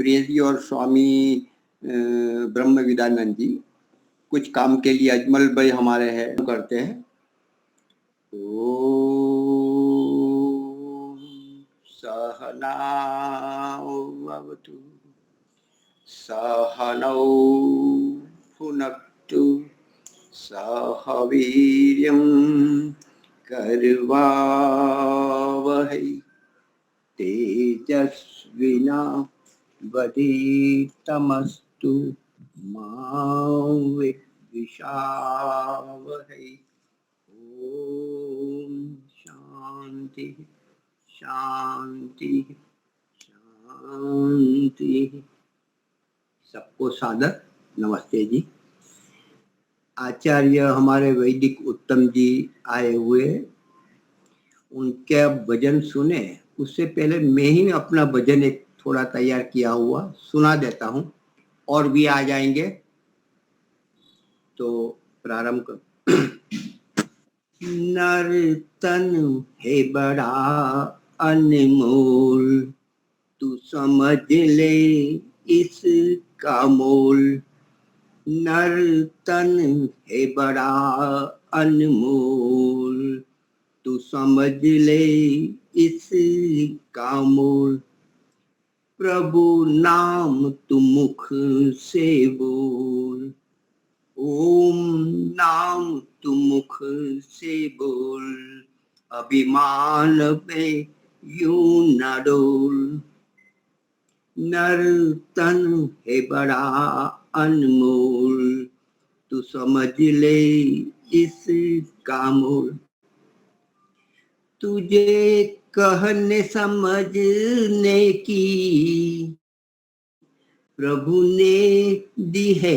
प्रिय जी और स्वामी ब्रह्म विदानंद जी कुछ काम के लिए अजमल भाई हमारे हैं करते हैं। ओम सहनावतु सहनौ भुनक्तु सह वीर्यं करवावहै तेजस्विनावधीतमस्तु मा विद्विषावहै। ओम शांति शांति शांति। सबको सादर नमस्ते जी। आचार्य हमारे वैदिक उत्तम जी आए हुए, उनके भजन सुने। उससे पहले मैं ही अपना भजन एक थोड़ा तैयार किया हुआ सुना देता हूँ, और भी आ जाएंगे तो प्रारंभ कर। नर तन है बड़ा अनमोल, तू समझ ले इसका मोल। नर तन है बड़ा अनमोल, तू समझ ले इसका मोल। प्रभु नाम तू मुख से बोल, ओम नाम तू मुख से बोल। अभिमान पे यूं न डोल। नर तन है बड़ा अनमोल, तू समझ ले इसका मोल। तुझे कहने समझने की प्रभु ने दी है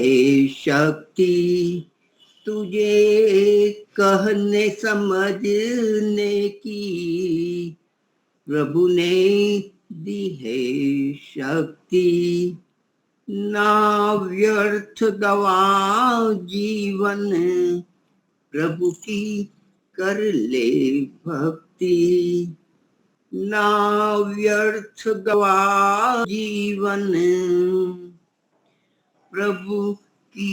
शक्ति। तुझे कहने समझने की प्रभु ने दी है शक्ति। ना व्यर्थ गवा जीवन, प्रभु की कर ले भक्ति। ना व्यर्थ गवा जीवन, प्रभु की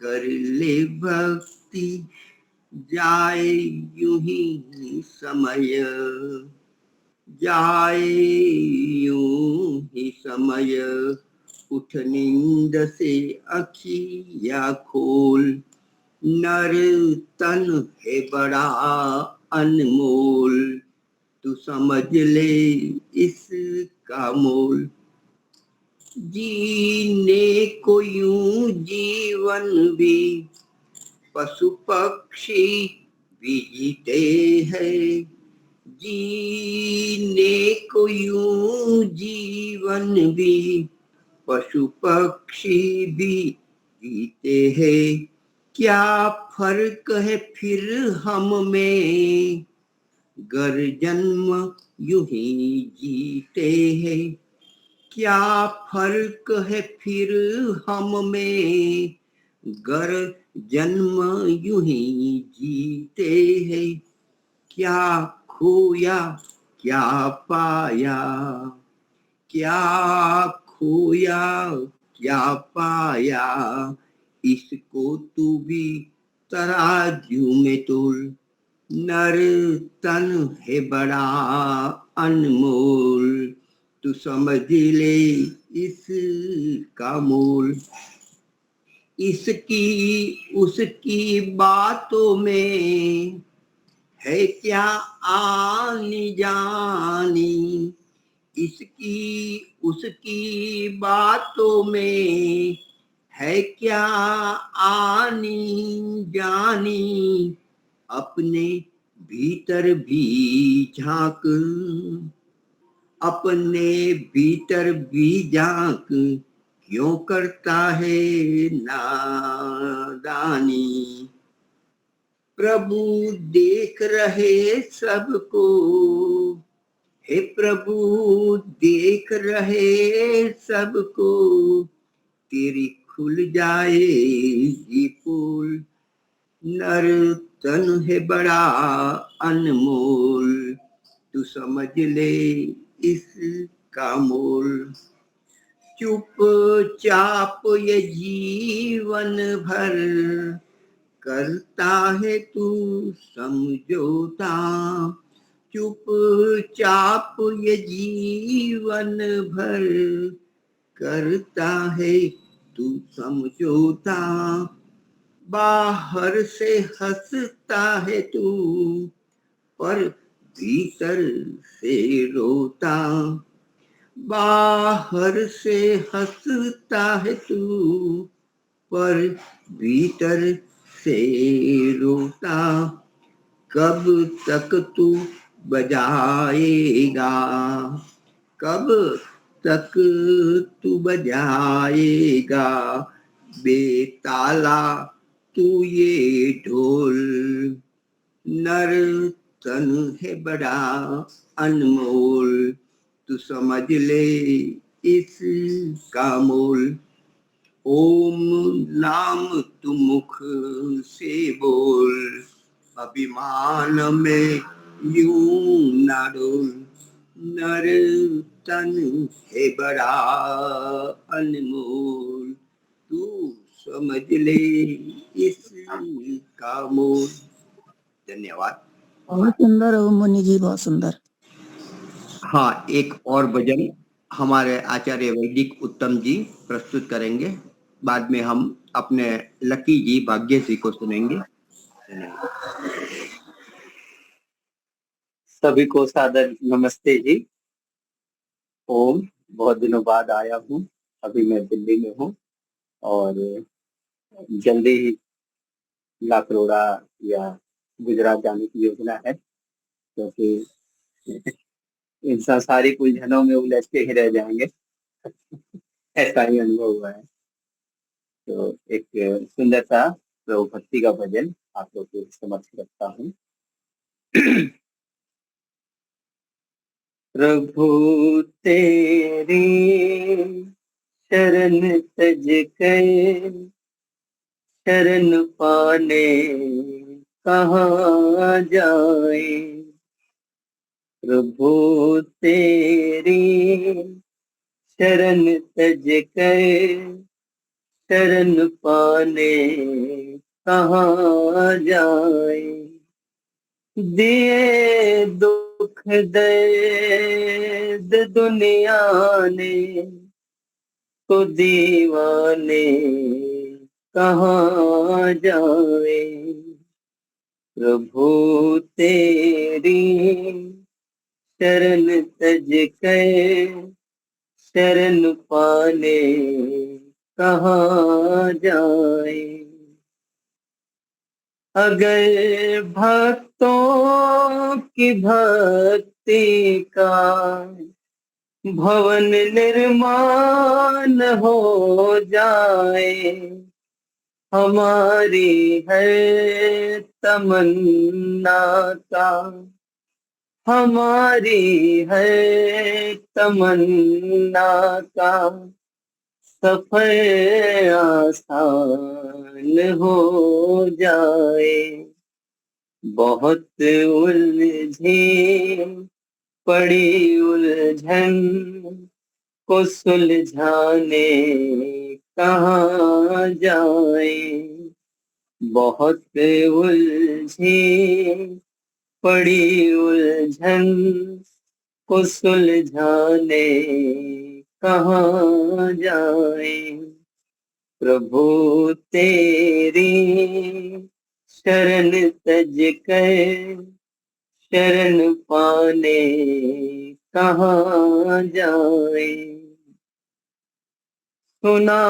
कर ले भक्ति। जाए यूं ही समय, जाए यूं ही समय। उठ नींद से अखियाँ खोल। नर तन है बड़ा अनमोल, तू समझ ले इसका मोल। जीने को यूं जीवन भी पशु पक्षी भी जीते हैं। जीने को यूं जीवन भी पशु पक्षी भी जीते हैं। क्या फर्क है फिर हम में, गर जन्म यूं ही जीते हैं। क्या फर्क है फिर हम में, गर जन्म यूं ही जीते हैं। क्या खोया क्या पाया, क्या खोया क्या पाया। इसको तू भी तराजू में तोल। नर तन है बड़ा अनमोल, तू समझ ले इसका मोल। इसकी उसकी बातों में है क्या आनी जानी। इसकी उसकी बातों में है क्या आनी जानी। अपने भीतर भी झांक, अपने भीतर भी झांक। क्यों करता है नादानी। प्रभु देख रहे सबको, हे प्रभु देख रहे सबको। तेरी खुल जाएगी पोल। नर तन है बड़ा अनमोल, तू समझ ले इसका मोल। चुपचाप ये जीवन भर करता है तू समझौता, चुपचाप ये जीवन भर करता है तू समझौता, बाहर से हंसता है तू पर भीतर से रोता, बाहर से हंसता है तू पर भीतर से रोता, कब तक तू बजाएगा, कब तक तू बजाएगा बेताला तू ये ढोल, नर्तन है बड़ा अनमोल, तू समझ ले इसका मोल, ओम नाम तू मुख से बोल, अभिमान में यूं ना डोल, नर्तन है बड़ा अनमोल, तू समझ ले इसका मोल। धन्यवाद। बहुत सुंदर हो मुनि जी, बहुत सुंदर। हाँ, एक और भजन हमारे आचार्य वैदिक उत्तम जी प्रस्तुत करेंगे, बाद में हम अपने लकी जी भाग्य जी को सुनेंगे। सभी को सादर नमस्ते जी। ओम, बहुत दिनों बाद आया हूँ, अभी मैं दिल्ली में हूँ और जल्दी ही लाकरोड़ा या गुजरात जाने की योजना है, क्योंकि इन सांसारिक उलझनों में उलझ के ही रह जाएंगे ऐसा ही अनुभव हुआ है। तो एक सुंदर सा प्रभु भक्ति का भजन आप लोग के समक्ष रखता हूँ। प्रभु तेरी शरण तज कर शरण पाने कहाँ जाए, प्रभु तेरी शरण तज कर शरण पाने कहाँ जाए, दिए दुख दर्द दुनिया ने तो दीवाने कहाँ जाए, प्रभु तेरी शरण तज कर शरण पाने कहाँ जाए, अगर भक्तों की भक्ति का भवन निर्माण हो जाए, हमारी है तमन्ना का, हमारी है तमन्ना का, सफर आसान हो जाए, बहुत उलझी पड़ी उलझन को सुलझाने कहाँ जाए, बहुत उलझी पड़ी उलझन को सुलझाने कहाँ जाए, प्रभु तेरी शरण तज कर शरण पाने कहाँ जाए, सुना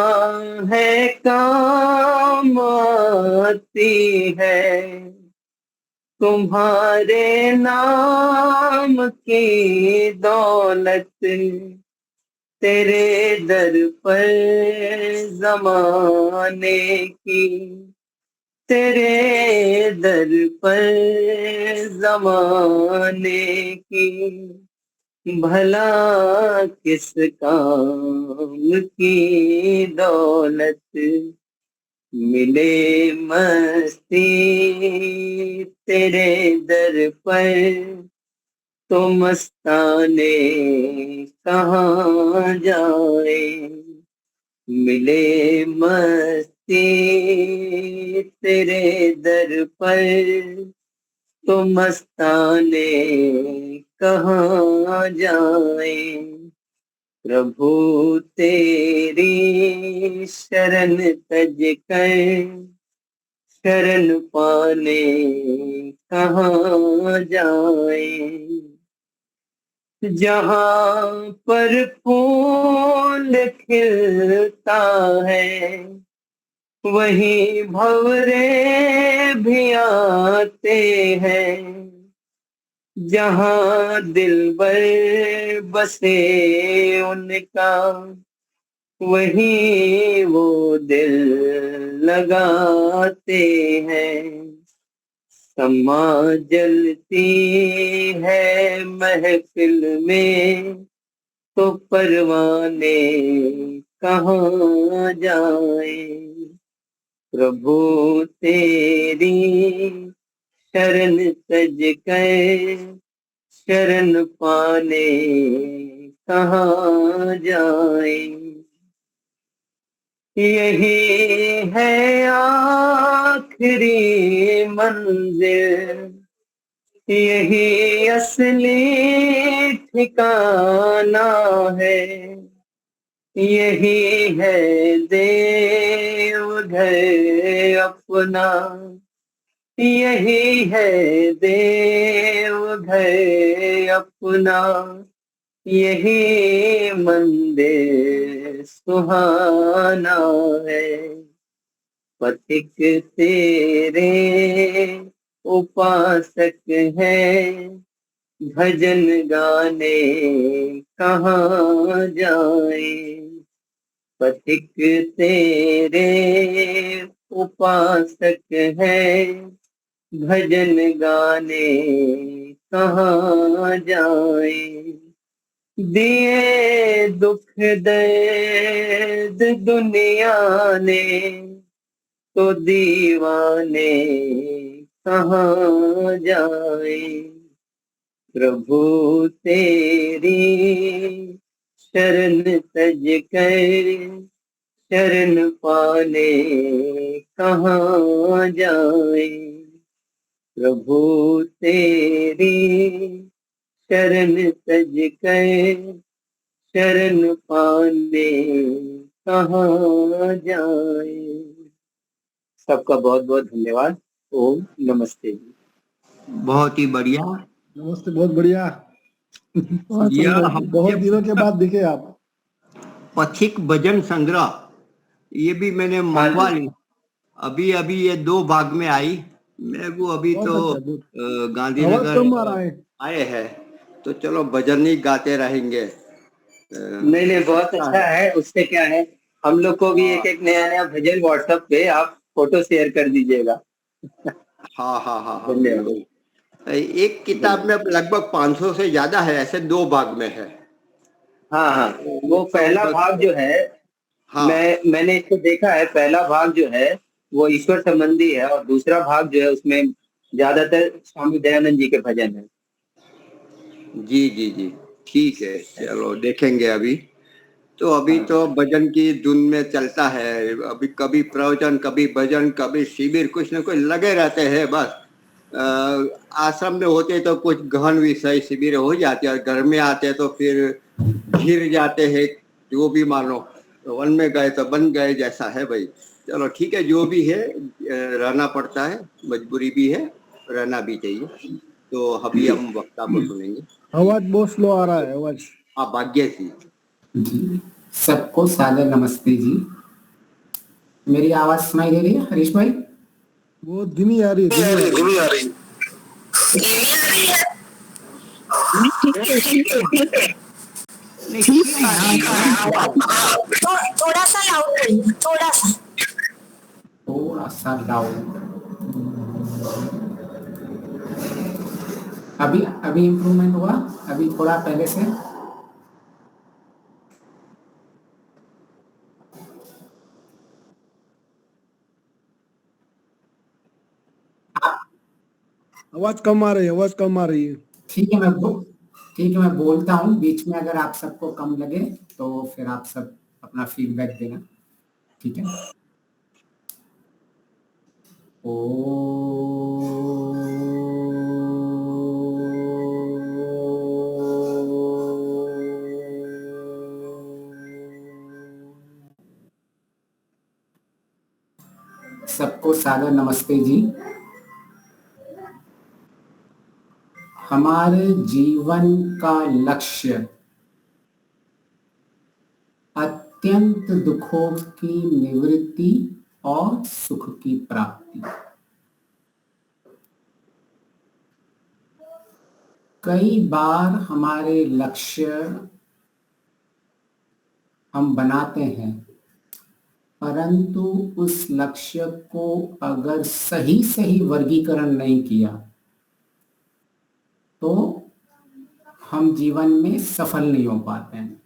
है काम आती है तुम्हारे नाम की दौलत, तेरे दर पर जमाने की, तेरे दर पर जमाने की, भला किस काम की दौलत, मिले मस्ती तेरे दर पर तो मस्ताने कहाँ जाए, मिले मस्ती तेरे दर पर, तो मस्ताने कहाँ जाए। प्रभु तेरी शरण तज कर, शरण पाने कहाँ जाए। जहाँ पर फूल खिलता है, वहीं भंवरे भी आते हैं। जहाँ दिलबर बसे उनका, वहीं वो दिल लगाते हैं। समा जलती है महफिल में, तो परवाने कहाँ जाए। प्रभु तेरी शरण तज कर, शरण पाने कहाँ जाए। यही है आखिरी मंजिल, यही असली ठिकाना है। यही है देवघर अपना, यही है देवघर अपना। यही मंदिर सुहाना है। पथिक तेरे उपासक हैं, भजन गाने कहाँ जाए। पथिक तेरे उपासक हैं, भजन गाने कहाँ जाए। दिए दुख दर्द दुनिया ने, तो दीवाने कहाँ जाए। प्रभु तेरी शरण तज कर, शरण पाने कहाँ जाए। प्रभु तेरी शरण तज कर, शरण पाने कहाँ जाए। सबका बहुत बहुत धन्यवाद। ओम नमस्ते। बहुत ही बढ़िया। नमस्ते, बहुत बढ़िया। बहुत यह सुंदर। हम बहुत दिनों के बाद दिखे आप। पथिक भजन संग्रह, ये भी मैंने मंगवा ली। अभी अभी ये 2 भाग में आई। मेरे को अभी बहुत तो अच्छा, बहुत। आवाज गांधीनगर कम आ रहा है। आए हैं, तो चलो भजन ही गाते रहेंगे। नहीं नहीं, बहुत अच्छा है। उससे क्या है, हम लोग को भी एक एक नया नया भजन व्हाट्सएप पे आप फोटो शेयर कर दीजिएगा। हाँ हाँ हाँ हाँ, धन्यवाद। बिल्कुल। एक किताब में लगभग 500 से ज्यादा है, ऐसे 2 भाग में है। हाँ हाँ, वो पहला भाग जो है, हाँ मैंने इसको देखा है। पहला भाग जो है वो ईश्वर संबंधी है, और दूसरा भाग जो है उसमें ज्यादातर स्वामी दयानंद जी के भजन है। जी जी जी, ठीक है, चलो देखेंगे अभी। तो अभी हाँ। तो भजन की धुन में चलता है। अभी कभी प्रवचन, कभी भजन, कभी शिविर, कुछ न कुछ लगे रहते हैं बस। आश्रम में होते तो कुछ गहन विषय शिविर हो जाते, और घर में आते तो फिर घिर जाते हैं, जो भी मानो। तो वन में गए तो बन गए, जैसा है भाई। चलो ठीक है, जो भी है रहना पड़ता है, मजबूरी भी है, रहना भी चाहिए। तो अभी हम वक्ता को सुनेंगे। आवाज बहुत स्लो आ रहा है, आवाज। हाँ, भाग्य जी। जी, सबको सादर नमस्ते जी। मेरी आवाज सुनाई दे रही है हरीश भाई? बहुत धीमी आ रही है, धीमी आ रही है। ठीक है, हाँ। थोड़ा सा लाउड करिए, थोड़ा सा। थोड़ा सा लाउड। अभी अभी इम्प्रूवमेंट हुआ? अभी थोड़ा पहले से? आवाज कम आ रही है, आवाज कम आ रही है। ठीक है, मैं बोलता हूँ। बीच में अगर आप सबको कम लगे तो फिर आप सब अपना फीडबैक देना। ठीक है। सबको सादर नमस्ते जी। हमारे जीवन का लक्ष्य अत्यंत दुखों की निवृत्ति और सुख की प्राप्ति। कई बार हमारे लक्ष्य हम बनाते हैं, परंतु उस लक्ष्य को अगर सही सही वर्गीकरण नहीं किया तो हम जीवन में सफल नहीं हो पाते हैं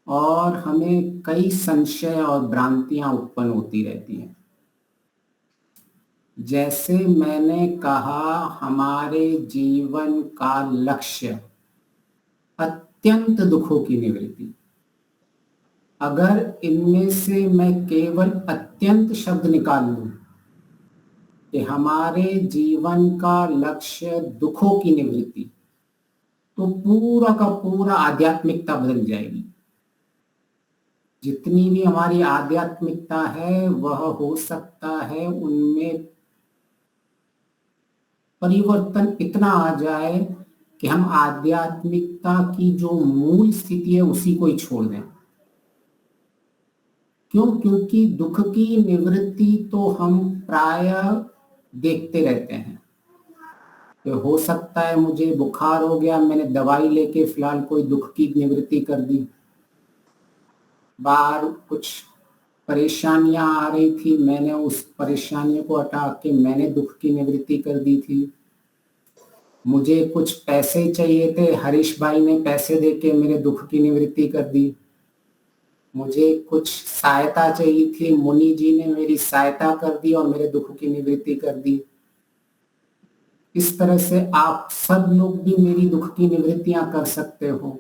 और हमें कई संशय और भ्रांतियां उत्पन्न होती रहती हैं। जैसे मैंने कहा, हमारे जीवन का लक्ष्य अत्यंत दुखों की निवृत्ति। अगर इनमें से मैं केवल अत्यंत शब्द निकाल लूं कि हमारे जीवन का लक्ष्य दुखों की निवृत्ति, तो पूरा का पूरा आध्यात्मिकता बदल जाएगी। जितनी भी हमारी आध्यात्मिकता है वह हो सकता है उनमें परिवर्तन इतना आ जाए कि हम आध्यात्मिकता की जो मूल स्थिति है उसी को ही छोड़ दें। क्यों? क्योंकि दुख की निवृत्ति तो हम प्रायः देखते रहते हैं। तो हो सकता है मुझे बुखार हो गया, मैंने दवाई लेके फिलहाल कोई दुख की निवृत्ति कर दी। बाहर कुछ परेशानियां आ रही थी, मैंने उस परेशानियों को हटा के मैंने दुख की निवृत्ति कर दी थी। मुझे कुछ पैसे चाहिए थे, हरीश भाई ने पैसे देके मेरे दुख की निवृत्ति कर दी। मुझे कुछ सहायता चाहिए थी, मुनि जी ने मेरी सहायता कर दी और मेरे दुख की निवृत्ति कर दी। इस तरह से आप सब लोग भी मेरी दुख की निवृत्तियां कर सकते हो।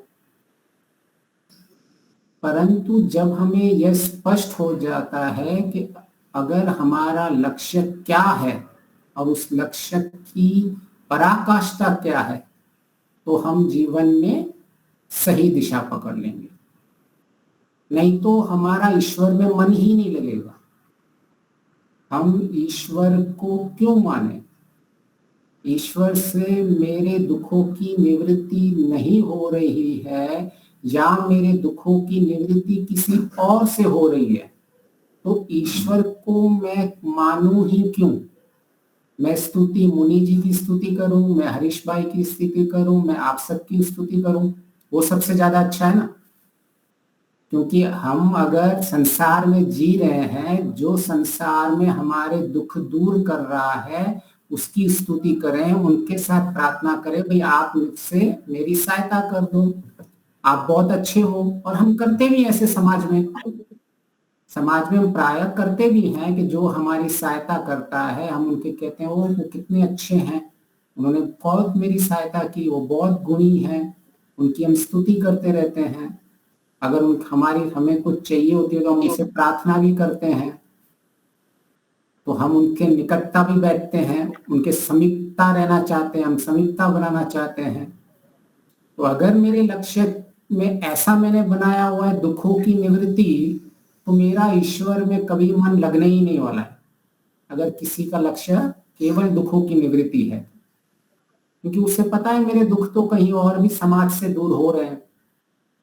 परंतु जब हमें यह स्पष्ट हो जाता है कि अगर हमारा लक्ष्य क्या है और उस लक्ष्य की पराकाष्ठा क्या है, तो हम जीवन में सही दिशा पकड़ लेंगे। नहीं तो हमारा ईश्वर में मन ही नहीं लगेगा। हम ईश्वर को क्यों माने? ईश्वर से मेरे दुखों की निवृत्ति नहीं हो रही है या मेरे दुखों की निवृत्ति किसी और से हो रही है, तो ईश्वर को मैं मानूं ही क्यों? मैं स्तुति मुनि जी की स्तुति करूं, मैं हरीश भाई की स्तुति करूं, मैं आप सबकी स्तुति करूं, वो सबसे ज्यादा अच्छा है ना। क्योंकि हम अगर संसार में जी रहे हैं, जो संसार में हमारे दुख दूर कर रहा है उसकी स्तुति करें, उनके साथ प्रार्थना करें, भाई आप मुझसे मेरी सहायता कर दो, आप बहुत अच्छे हो। और हम करते भी ऐसे समाज में हम प्रायः करते भी हैं कि जो हमारी सहायता करता है हम उनके कहते हैं वो कितने अच्छे हैं, उन्होंने बहुत मेरी सहायता की, वो बहुत गुणी हैं, उनकी हम स्तुति करते रहते हैं। अगर हमें कुछ चाहिए होती है तो हम उनसे प्रार्थना भी करते हैं, तो हम उनके निकटता भी बैठते हैं, उनके समीपता रहना चाहते हैं, हम समीपता बनाना चाहते हैं। तो अगर मेरे लक्ष्य में ऐसा मैंने बनाया हुआ है दुखों की निवृत्ति, तो मेरा ईश्वर में कभी मन लगने ही नहीं वाला है। अगर किसी का लक्ष्य केवल दुखों की निवृत्ति है, क्योंकि उसे पता है मेरे दुख तो कहीं और भी समाज से दूर हो रहे हैं।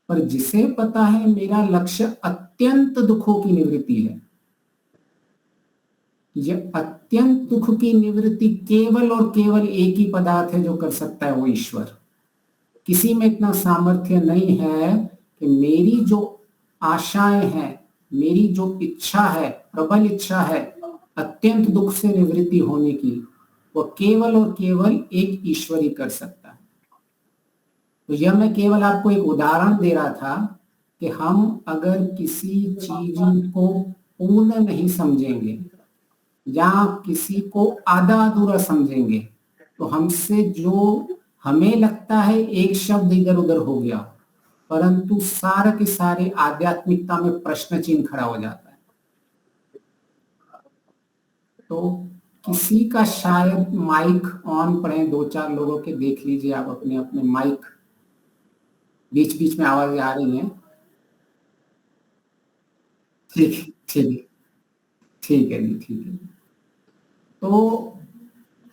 पर जिसे पता है मेरा लक्ष्य अत्यंत दुखों की निवृत्ति है, यह अत्यंत दुख की निवृत्ति केवल और केवल एक ही पदार्थ है जो कर सकता है, वो ईश्वर। किसी में इतना सामर्थ्य नहीं है कि मेरी जो आशाएं हैं, मेरी जो इच्छा है, प्रबल इच्छा है अत्यंत दुख से निवृत्ति होने की, वह केवल और केवल एक ईश्वर ही कर सकता है। तो यह मैं केवल आपको एक उदाहरण दे रहा था कि हम अगर किसी चीज को पूर्ण नहीं समझेंगे या किसी को आधा अधूरा समझेंगे, तो हमसे जो हमें लगता है एक शब्द इधर उधर हो गया, परंतु सारे के सारे आध्यात्मिकता में प्रश्न चिन्ह खड़ा हो जाता है। तो किसी का शायद माइक ऑन पड़े, 2-4 लोगों के देख लीजिए आप अपने अपने माइक, बीच बीच में आवाज आ रही है। ठीक है, ठीक है, ठीक है जी, ठीक है। तो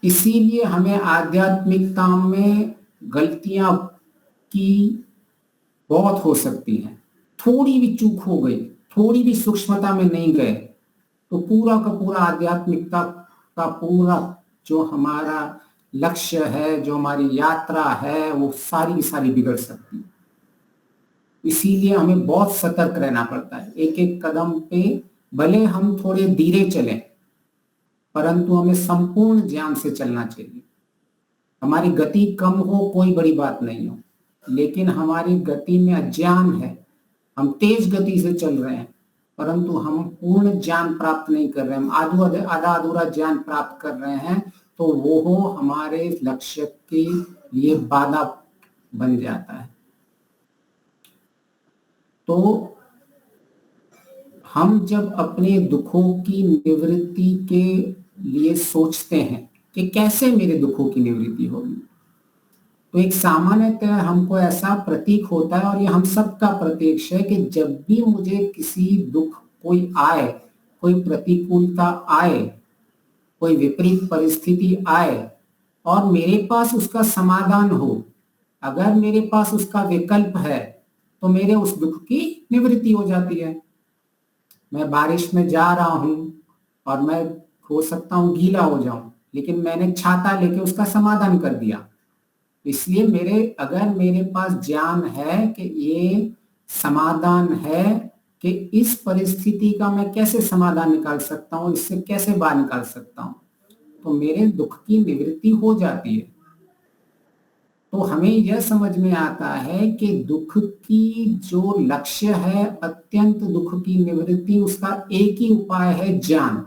इसीलिए हमें आध्यात्मिकता में गलतियां की बहुत हो सकती हैं। थोड़ी भी चूक हो गई, थोड़ी भी सूक्ष्मता में नहीं गए, तो पूरा का पूरा आध्यात्मिकता का पूरा जो हमारा लक्ष्य है, जो हमारी यात्रा है, वो सारी की सारी बिगड़ सकती है। इसीलिए हमें बहुत सतर्क रहना पड़ता है। एक एक कदम पे भले हम थोड़े धीरे चलें, परंतु हमें संपूर्ण ज्ञान से चलना चाहिए। हमारी गति कम हो कोई बड़ी बात नहीं हो, लेकिन हमारी गति में अज्ञान है, हम तेज गति से चल रहे हैं, परंतु हम पूर्ण ज्ञान प्राप्त नहीं कर रहे हैं, हम आधा अधूरा ज्ञान प्राप्त कर रहे हैं, तो वो हमारे लक्ष्य के लिए बाधा बन जाता है। तो हम जब अपने दुखों की निवृत्ति के लिए सोचते हैं कि कैसे मेरे दुखों की निवृत्ति होगी, तो एक सामान्यतः हमको ऐसा प्रतीक होता है, और ये हम सबका प्रत्यक्ष है, कि जब भी मुझे किसी दुख कोई आए, कोई प्रतिकूलता आए, कोई विपरीत परिस्थिति आए, और मेरे पास उसका समाधान हो, अगर मेरे पास उसका विकल्प है, तो मेरे उस दुख की निवृत्ति हो जाती है। मैं बारिश में जा रहा हूं और मैं हो सकता हूं गीला हो जाऊं, लेकिन मैंने छाता लेके उसका समाधान कर दिया। इसलिए अगर मेरे पास ज्ञान है कि ये समाधान है, कि इस परिस्थिति का मैं कैसे समाधान निकाल सकता हूं, इससे कैसे बाहर निकाल सकता हूं, तो मेरे दुख की निवृत्ति हो जाती है। तो हमें यह समझ में आता है कि दुख की जो लक्ष्य है, अत्यंत दुख की निवृत्ति, उसका एक ही उपाय है, ज्ञान।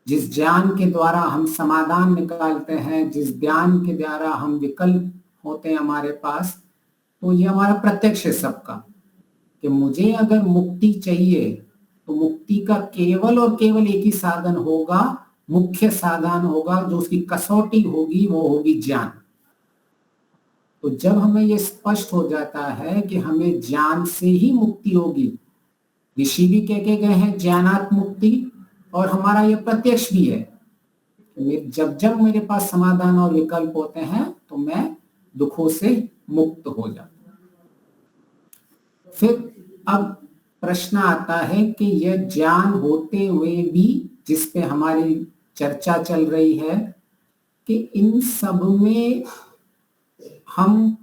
जिस ज्ञान के द्वारा हम समाधान निकालते हैं, जिस ज्ञान के द्वारा हम विकल्प होते हैं हमारे पास, तो ये हमारा प्रत्यक्ष है सबका, कि मुझे अगर मुक्ति चाहिए तो मुक्ति का केवल और केवल एक ही साधन होगा, मुख्य साधन होगा, जो उसकी कसौटी होगी वो होगी ज्ञान। तो जब हमें ये स्पष्ट हो जाता है कि हमें ज्ञान से ही मुक्ति होगी, ऋषि भी कह के गए हैं ज्ञानात् मुक्ति, और हमारा ये प्रत्यक्ष भी है, जब जब मेरे पास समाधान और विकल्प होते हैं तो मैं दुखों से मुक्त हो जाता हूं। फिर अब प्रश्न आता है कि यह ज्ञान होते हुए भी, जिस पे हमारी चर्चा चल रही है, कि इन सब में हम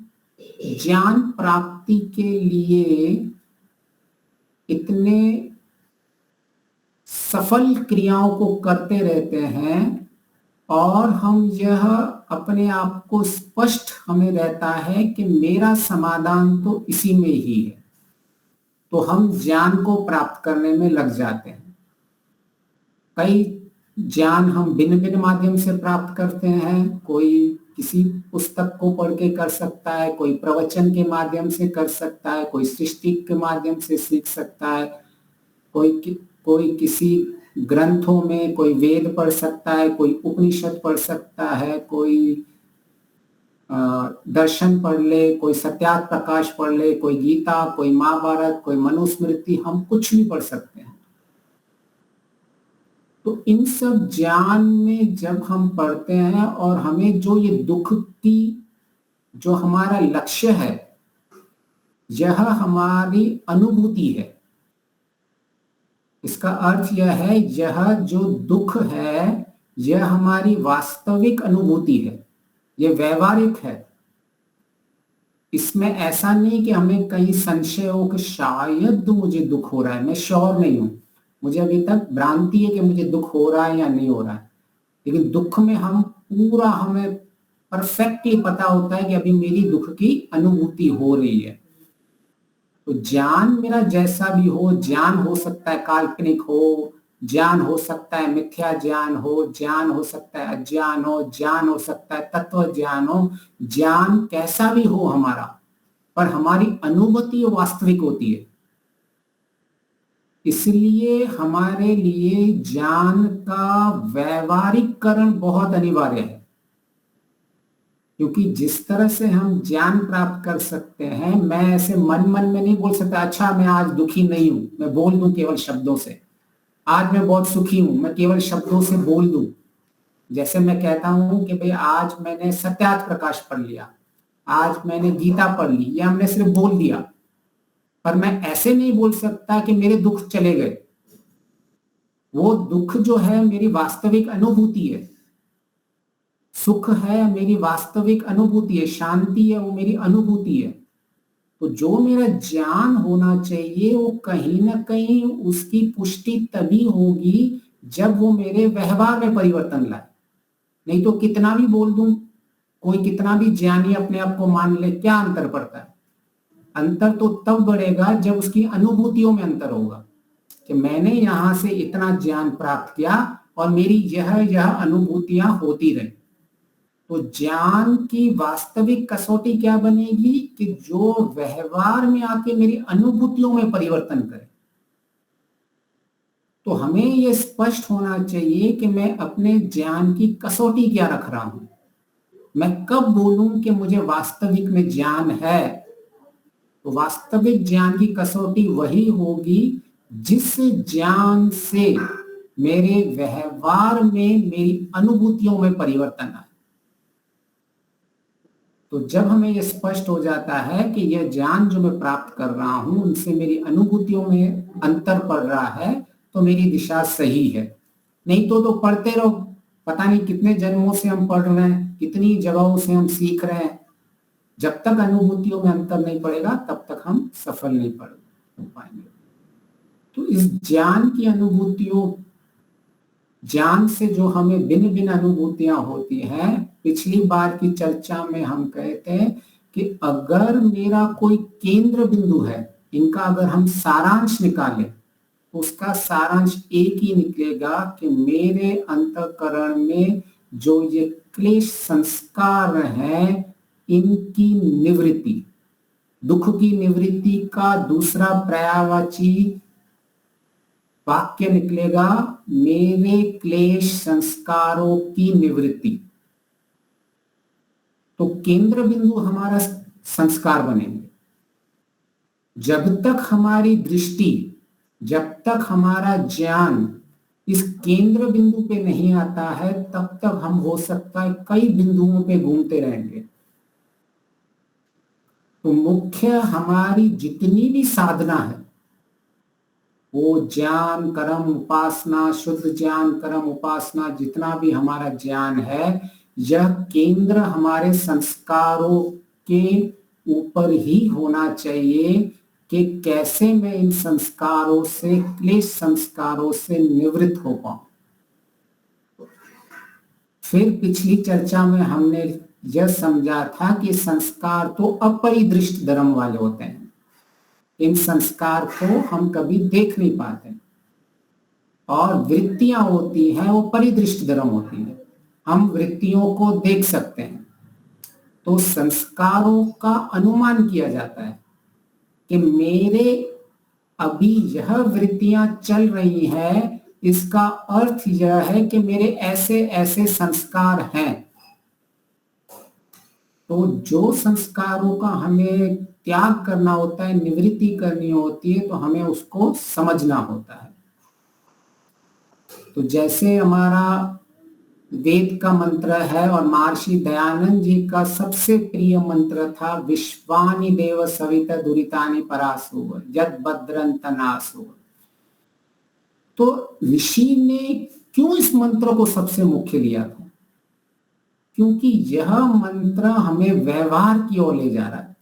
ज्ञान प्राप्ति के लिए इतने सफल क्रियाओं को करते रहते हैं, और हम यह अपने आप को स्पष्ट हमें रहता है कि मेरा समाधान तो इसी में ही है, तो हम ज्ञान को प्राप्त करने में लग जाते हैं। कई ज्ञान हम भिन्न भिन्न माध्यम से प्राप्त करते हैं, कोई किसी पुस्तक को पढ़ के कर सकता है, कोई प्रवचन के माध्यम से कर सकता है, कोई सृष्टि के माध्यम से सीख सकता है, कोई किसी ग्रंथों में कोई वेद पढ़ सकता है, कोई उपनिषद पढ़ सकता है, कोई दर्शन पढ़ ले, कोई सत्यार्थ प्रकाश पढ़ ले, कोई गीता, कोई महाभारत, कोई मनुस्मृति, हम कुछ भी पढ़ सकते हैं। तो इन सब ज्ञान में जब हम पढ़ते हैं, और हमें जो ये दुख की जो हमारा लक्ष्य है, यह हमारी अनुभूति है। इसका अर्थ यह है, यह जो दुख है यह हमारी वास्तविक अनुभूति है, यह व्यवहारिक है। इसमें ऐसा नहीं कि हमें कहीं संशय हो कि शायद मुझे दुख हो रहा है, मैं श्योर नहीं हूं, मुझे अभी तक भ्रांति है कि मुझे दुख हो रहा है या नहीं हो रहा है। लेकिन दुख में हमें परफेक्टली पता होता है कि अभी मेरी दुख की अनुभूति हो रही है। तो ज्ञान मेरा जैसा भी हो, ज्ञान हो सकता है काल्पनिक हो, ज्ञान हो सकता है मिथ्या ज्ञान हो, ज्ञान हो सकता है अज्ञान हो, ज्ञान हो सकता है तत्व ज्ञान हो, ज्ञान कैसा भी हो हमारा, पर हमारी अनुभूति वास्तविक होती है। इसलिए हमारे लिए ज्ञान का व्यवहारिकरण बहुत अनिवार्य है, क्योंकि जिस तरह से हम ज्ञान प्राप्त कर सकते हैं, मैं ऐसे मन मन में नहीं बोल सकता अच्छा मैं आज दुखी नहीं हूं, मैं बोल दूं केवल शब्दों से। आज मैं बहुत सुखी हूं, मैं केवल शब्दों से बोल दूं। जैसे मैं कहता हूं कि भाई आज मैंने सत्यार्थ प्रकाश पढ़ लिया, आज मैंने गीता पढ़ ली, या हमने सिर्फ बोल दिया, पर मैं ऐसे नहीं बोल सकता कि मेरे दुख चले गए। वो दुख जो है मेरी वास्तविक अनुभूति है, सुख है मेरी वास्तविक अनुभूति है, शांति है वो मेरी अनुभूति है। तो जो मेरा ज्ञान होना चाहिए वो कहीं ना कहीं उसकी पुष्टि तभी होगी जब वो मेरे व्यवहार में परिवर्तन लाए। नहीं तो कितना भी बोल दूं, कोई कितना भी ज्ञानी अपने आप को मान ले, क्या अंतर पड़ता है? अंतर तो तब बढ़ेगा जब उसकी अनुभूतियों में अंतर होगा कि मैंने यहां से इतना ज्ञान प्राप्त किया और मेरी यह अनुभूतियां होती रही। तो ज्ञान की वास्तविक कसौटी क्या बनेगी कि जो व्यवहार में आके मेरी अनुभूतियों में परिवर्तन करे। तो हमें यह स्पष्ट होना चाहिए कि मैं अपने ज्ञान की कसौटी क्या रख रहा हूं। मैं कब बोलूं कि मुझे वास्तविक में ज्ञान है? तो वास्तविक ज्ञान की कसौटी वही होगी जिस ज्ञान से मेरे व्यवहार में मेरी अनुभूतियों में परिवर्तन आए। तो जब हमें यह स्पष्ट हो जाता है कि यह ज्ञान जो मैं प्राप्त कर रहा हूं उनसे मेरी अनुभूतियों में अंतर पड़ रहा है, तो मेरी दिशा सही है। नहीं तो पढ़ते रहो, पता नहीं कितने जन्मों से हम पढ़ रहे हैं, कितनी जगहों से हम सीख रहे हैं। जब तक अनुभूतियों में अंतर नहीं पड़ेगा तब तक हम सफल नहीं पढ़ पाएंगे। तो इस ज्ञान की अनुभूतियों, ज्ञान से जो हमें भिन्न भिन्न अनुभूतियां होती हैं, पिछली बार की चर्चा में हम कहते हैं कि अगर मेरा कोई केंद्र बिंदु है, इनका अगर हम सारांश निकालें, उसका सारांश एक ही निकलेगा कि मेरे अंतःकरण में जो ये क्लेश संस्कार हैं, इनकी निवृत्ति, दुख की निवृत्ति का दूसरा पर्यायवाची वाक्य निकलेगा मेरे क्लेश संस्कारों की निवृत्ति। तो केंद्र बिंदु हमारा संस्कार बनेंगे। जब तक हमारी दृष्टि, जब तक हमारा ज्ञान इस केंद्र बिंदु पे नहीं आता है, तब तक हम हो सकता है कई बिंदुओं पे घूमते रहेंगे। तो मुख्य हमारी जितनी भी साधना है, वो ज्ञान कर्म उपासना, शुद्ध ज्ञान कर्म उपासना, जितना भी हमारा ज्ञान है, यह केंद्र हमारे संस्कारों के ऊपर ही होना चाहिए कि कैसे मैं इन संस्कारों से, क्लेश संस्कारों से निवृत्त हो पाऊं। फिर पिछली चर्चा में हमने यह समझा था कि संस्कार तो अपरिदृष्ट धर्म वाले होते हैं, इन संस्कार को हम कभी देख नहीं पाते, और वृत्तियां होती हैं वो परिदृष्ट धर्म होती हैं, हम वृत्तियों को देख सकते हैं। तो संस्कारों का अनुमान किया जाता है कि मेरे अभी यह वृत्तियां चल रही हैं, इसका अर्थ यह है कि मेरे ऐसे ऐसे संस्कार हैं। तो जो संस्कारों का हमें त्याग करना होता है, निवृत्ति करनी होती है, तो हमें उसको समझना होता है। तो जैसे हमारा वेद का मंत्र है और महर्षि दयानंद जी का सबसे प्रिय मंत्र था, विश्वानि देव सविता दुरितानि परासु यद भद्रं तनासु। तो ऋषि ने क्यों इस मंत्र को सबसे मुख्य लिया था? क्योंकि यह मंत्र हमें व्यवहार की ओर ले जा रहा है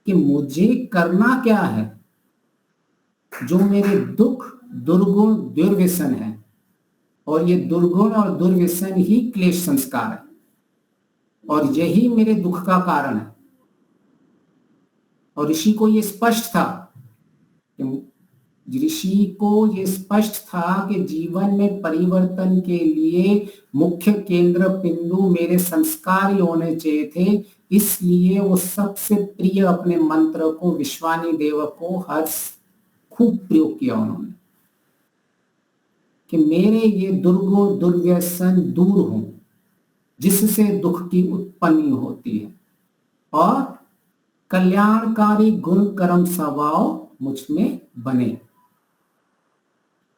कि मुझे करना क्या है। जो मेरे दुख, दुर्गुण, दुर्व्यसन है, और ये दुर्गुण और दुर्व्यसन ही क्लेश संस्कार है, और यही मेरे दुख का कारण है। और ऋषि को ये स्पष्ट था कि ऋषि को ये स्पष्ट था कि जीवन में परिवर्तन के लिए मुख्य केंद्र बिंदु मेरे संस्कार ही होने चाहिए थे, इसलिए वो सबसे प्रिय अपने मंत्र को विश्वानी देव को हर खूब प्रयोग किया उन्होंने कि मेरे ये दुर्व्यसन दूर हो जिससे दुख की उत्पत्ति होती है और कल्याणकारी गुण कर्म स्वभाव मुझ में बने।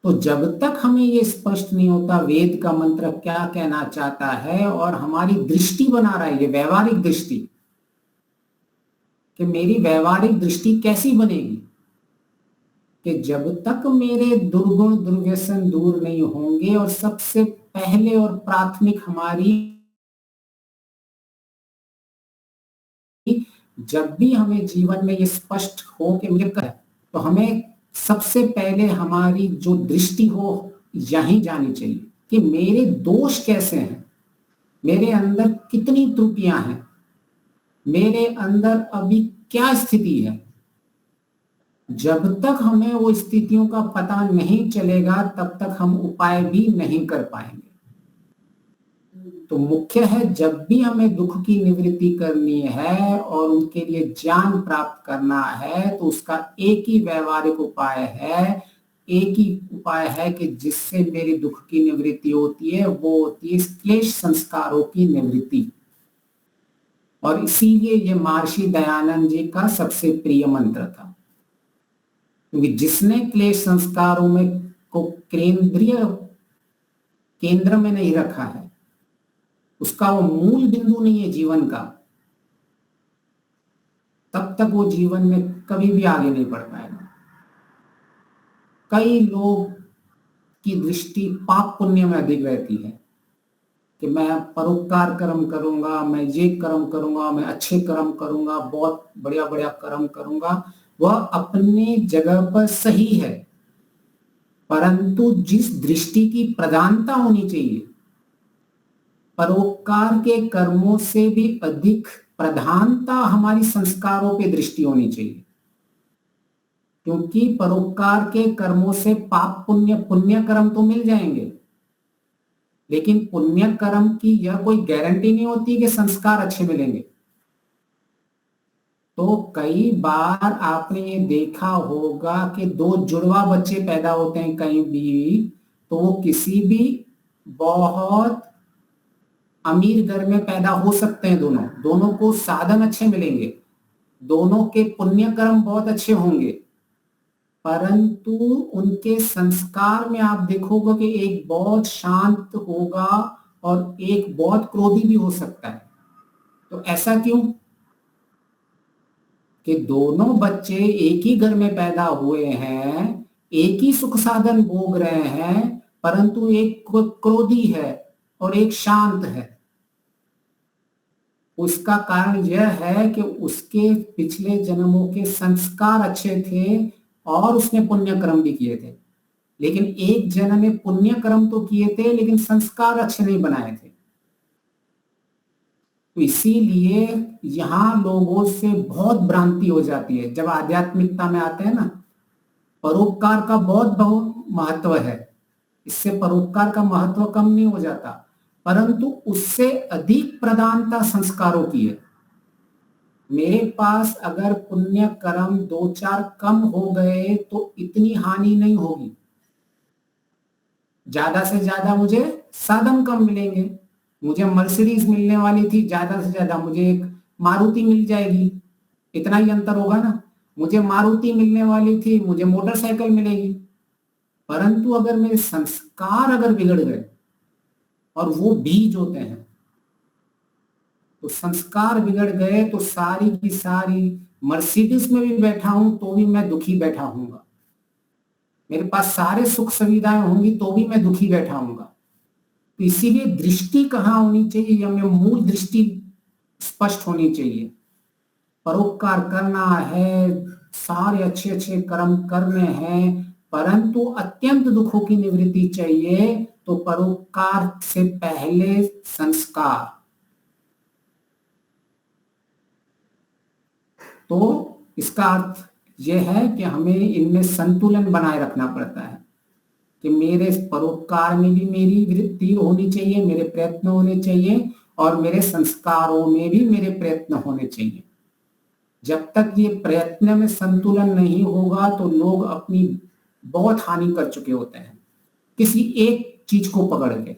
तो जब तक हमें ये स्पष्ट नहीं होता वेद का मंत्र क्या कहना चाहता है और हमारी दृष्टि बना रहा है, ये व्यवहारिक दृष्टि, कि मेरी व्यवहारिक दृष्टि कैसी बनेगी, कि जब तक मेरे दुर्गुण दुर्व्यसन दूर नहीं होंगे और सबसे पहले और प्राथमिक हमारी, जब भी हमें जीवन में ये स्पष्ट हो कि मुझे क्या, तो हमें सबसे पहले हमारी जो दृष्टि हो यहीं जानी चाहिए कि मेरे दोष कैसे हैं, मेरे अंदर कितनी त्रुटियां हैं, मेरे अंदर अभी क्या स्थिति है। जब तक हमें वो स्थितियों का पता नहीं चलेगा तब तक हम उपाय भी नहीं कर पाएंगे। तो मुख्य है जब भी हमें दुख की निवृत्ति करनी है और उनके लिए ज्ञान प्राप्त करना है तो उसका एक ही व्यवहारिक उपाय है, एक ही उपाय है कि जिससे मेरी दुख की निवृत्ति होती है, वो होती है क्लेश संस्कारों की निवृत्ति। और इसीलिए ये महर्षि दयानंद जी का सबसे प्रिय मंत्र था, क्योंकि जिसने क्लेश संस्कारों में को केंद्र में नहीं रखा है, उसका वो मूल बिंदु नहीं है जीवन का, तब तक वो जीवन में कभी भी आगे नहीं बढ़ पाएगा। कई लोग की दृष्टि पाप पुण्य में अधिक रहती है कि मैं परोपकार कर्म करूंगा, मैं ये कर्म करूंगा, मैं अच्छे कर्म करूंगा, बहुत बढ़िया बढ़िया कर्म करूंगा। वह अपने जगह पर सही है, परंतु जिस दृष्टि की प्रधानता होनी चाहिए, परोपकार के कर्मों से भी अधिक प्रधानता हमारी संस्कारों पे दृष्टि होनी चाहिए, क्योंकि परोपकार के कर्मों से पाप पुण्य कर्म तो मिल जाएंगे, लेकिन पुण्य कर्म की यह कोई गारंटी नहीं होती कि संस्कार अच्छे मिलेंगे। तो कई बार आपने ये देखा होगा कि दो जुड़वा बच्चे पैदा होते हैं कहीं भी, तो वो किसी भी बहुत अमीर घर में पैदा हो सकते हैं, दोनों को साधन अच्छे मिलेंगे, दोनों के पुण्य कर्म बहुत अच्छे होंगे, परंतु उनके संस्कार में आप देखोगे कि एक बहुत शांत होगा और एक बहुत क्रोधी भी हो सकता है। तो ऐसा क्यों कि दोनों बच्चे एक ही घर में पैदा हुए हैं, एक ही सुख साधन भोग रहे हैं, परंतु एक क्रोधी है और एक शांत है। उसका कारण यह है कि उसके पिछले जन्मों के संस्कार अच्छे थे और उसने पुण्य कर्म भी किए थे, लेकिन एक जन्म में पुण्य कर्म तो किए थे लेकिन संस्कार अच्छे नहीं बनाए थे। तो इसीलिए यहां लोगों से बहुत भ्रांति हो जाती है। जब आध्यात्मिकता में आते हैं ना, परोपकार का बहुत महत्व है, इससे परोपकार का महत्व कम नहीं हो जाता, परंतु उससे अधिक प्रधानता संस्कारों की है। मेरे पास अगर पुण्य कर्म 2-4 कम हो गए तो इतनी हानि नहीं होगी, ज्यादा से ज्यादा मुझे साधन कम मिलेंगे। मुझे मर्सिडीज मिलने वाली थी, ज्यादा से ज्यादा मुझे एक मारुति मिल जाएगी, इतना ही अंतर होगा ना। मुझे मारुति मिलने वाली थी, मुझे मोटरसाइकिल मिलेगी। परंतु अगर मेरे संस्कार अगर बिगड़ गए, और वो बीज होते हैं, तो संस्कार बिगड़ गए तो सारी की सारी मर्सिडीज में भी बैठा हूं तो भी मैं दुखी बैठा हूंगा, मेरे पास सारे सुख सुविधाएं होंगी तो भी मैं दुखी बैठा हूंगा। तो इसीलिए दृष्टि कहाँ होनी चाहिए, हमें मूल दृष्टि स्पष्ट होनी चाहिए। परोपकार करना है, सारे अच्छे अच्छे कर्म करने हैं, परंतु अत्यंत दुखों की निवृत्ति चाहिए तो परोपकार से पहले संस्कार। तो इसका अर्थ यह है कि हमें इनमें संतुलन बनाए रखना पड़ता है कि मेरे परोपकार में भी मेरी वृत्ति होनी चाहिए, मेरे प्रयत्न होने चाहिए, और मेरे संस्कारों में भी मेरे प्रयत्न होने चाहिए। जब तक ये प्रयत्न में संतुलन नहीं होगा तो लोग अपनी बहुत हानि कर चुके होते हैं किसी एक चीज को पकड़ के।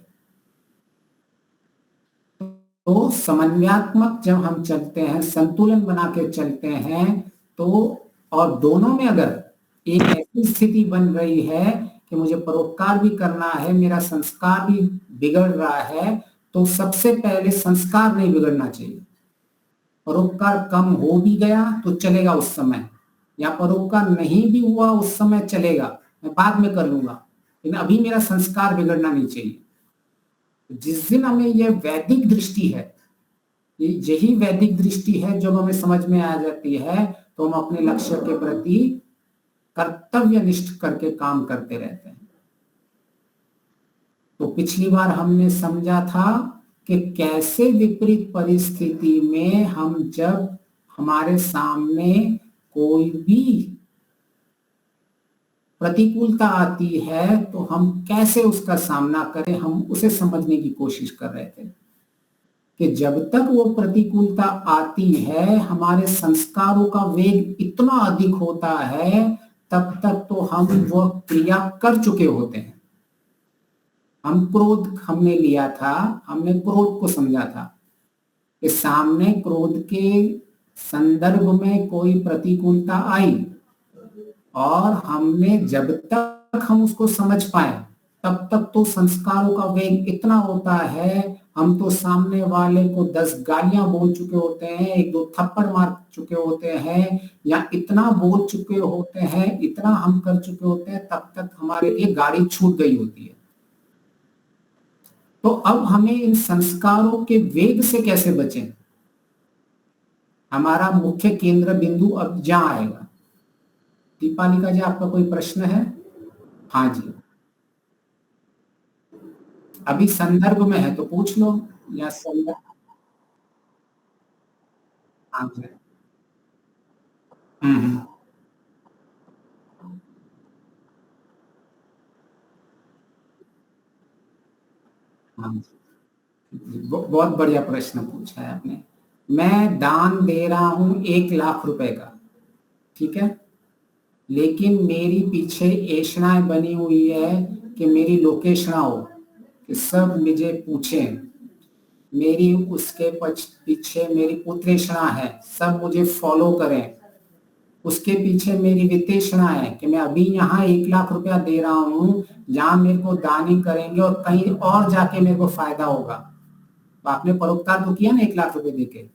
तो समन्वयात्मक जब हम चलते हैं, संतुलन बना के चलते हैं, तो और दोनों में अगर एक ऐसी स्थिति बन रही है कि मुझे परोपकार भी करना है, मेरा संस्कार भी बिगड़ रहा है, तो सबसे पहले संस्कार नहीं बिगड़ना चाहिए। परोपकार कम हो भी गया तो चलेगा उस समय, या परोपकार नहीं भी हुआ उस समय चलेगा, मैं बाद में कर लूंगा, लेकिन अभी मेरा संस्कार बिगड़ना नहीं चाहिए। जिस दिन हमें यह वैदिक दृष्टि है, यही वैदिक दृष्टि है जब हमें समझ में आ जाती है, तो हम अपने लक्ष्य के प्रति कर्तव्यनिष्ठ करके काम करते रहते हैं। तो पिछली बार हमने समझा था कि कैसे विपरीत परिस्थिति में हम जब हमारे सामने कोई भी प्रतिकूलता आती है तो हम कैसे उसका सामना करें, हम उसे समझने की कोशिश कर रहे थे कि जब तक वो प्रतिकूलता आती है, हमारे संस्कारों का वेग इतना अधिक होता है, तब तक तो हम वो क्रिया कर चुके होते हैं। हम क्रोध हमने लिया था, हमने क्रोध को समझा था कि सामने क्रोध के संदर्भ में कोई प्रतिकूलता आई, और हमने जब तक हम उसको समझ पाए तब तक तो संस्कारों का वेग इतना होता है, हम तो सामने वाले को 10 गालियां बोल चुके होते हैं, 1-2 थप्पड़ मार चुके होते हैं, या इतना बोल चुके होते हैं, इतना हम कर चुके होते हैं, तब तक हमारे लिए गाड़ी छूट गई होती है। तो अब हमें इन संस्कारों के वेग से कैसे बचें? हमारा मुख्य केंद्र बिंदु अब जहां आएगा। दीपालिका जी, आपका कोई प्रश्न है? हाँ जी, अभी संदर्भ में है तो पूछ लो, या संदर्भ। हाँ जी। हम्म। हाँ जी, बहुत बढ़िया प्रश्न पूछा है आपने। मैं दान दे रहा हूं 1 लाख रुपए का, ठीक है, लेकिन मेरी पीछे ऐषणाएं बनी हुई है कि मेरी लोकेशना हो, कि सब मुझे पूछे, मेरी उसके पीछे मेरी उत्प्रेषणा है, सब मुझे फॉलो करें, उसके पीछे मेरी वित्तेषणा है कि मैं अभी यहाँ 1 लाख रुपया दे रहा हूँ, जहां मेरे को दानी करेंगे और कहीं और जाके मेरे को फायदा होगा। तो आपने परोपकार तो किया ना 1 लाख रुपए देके,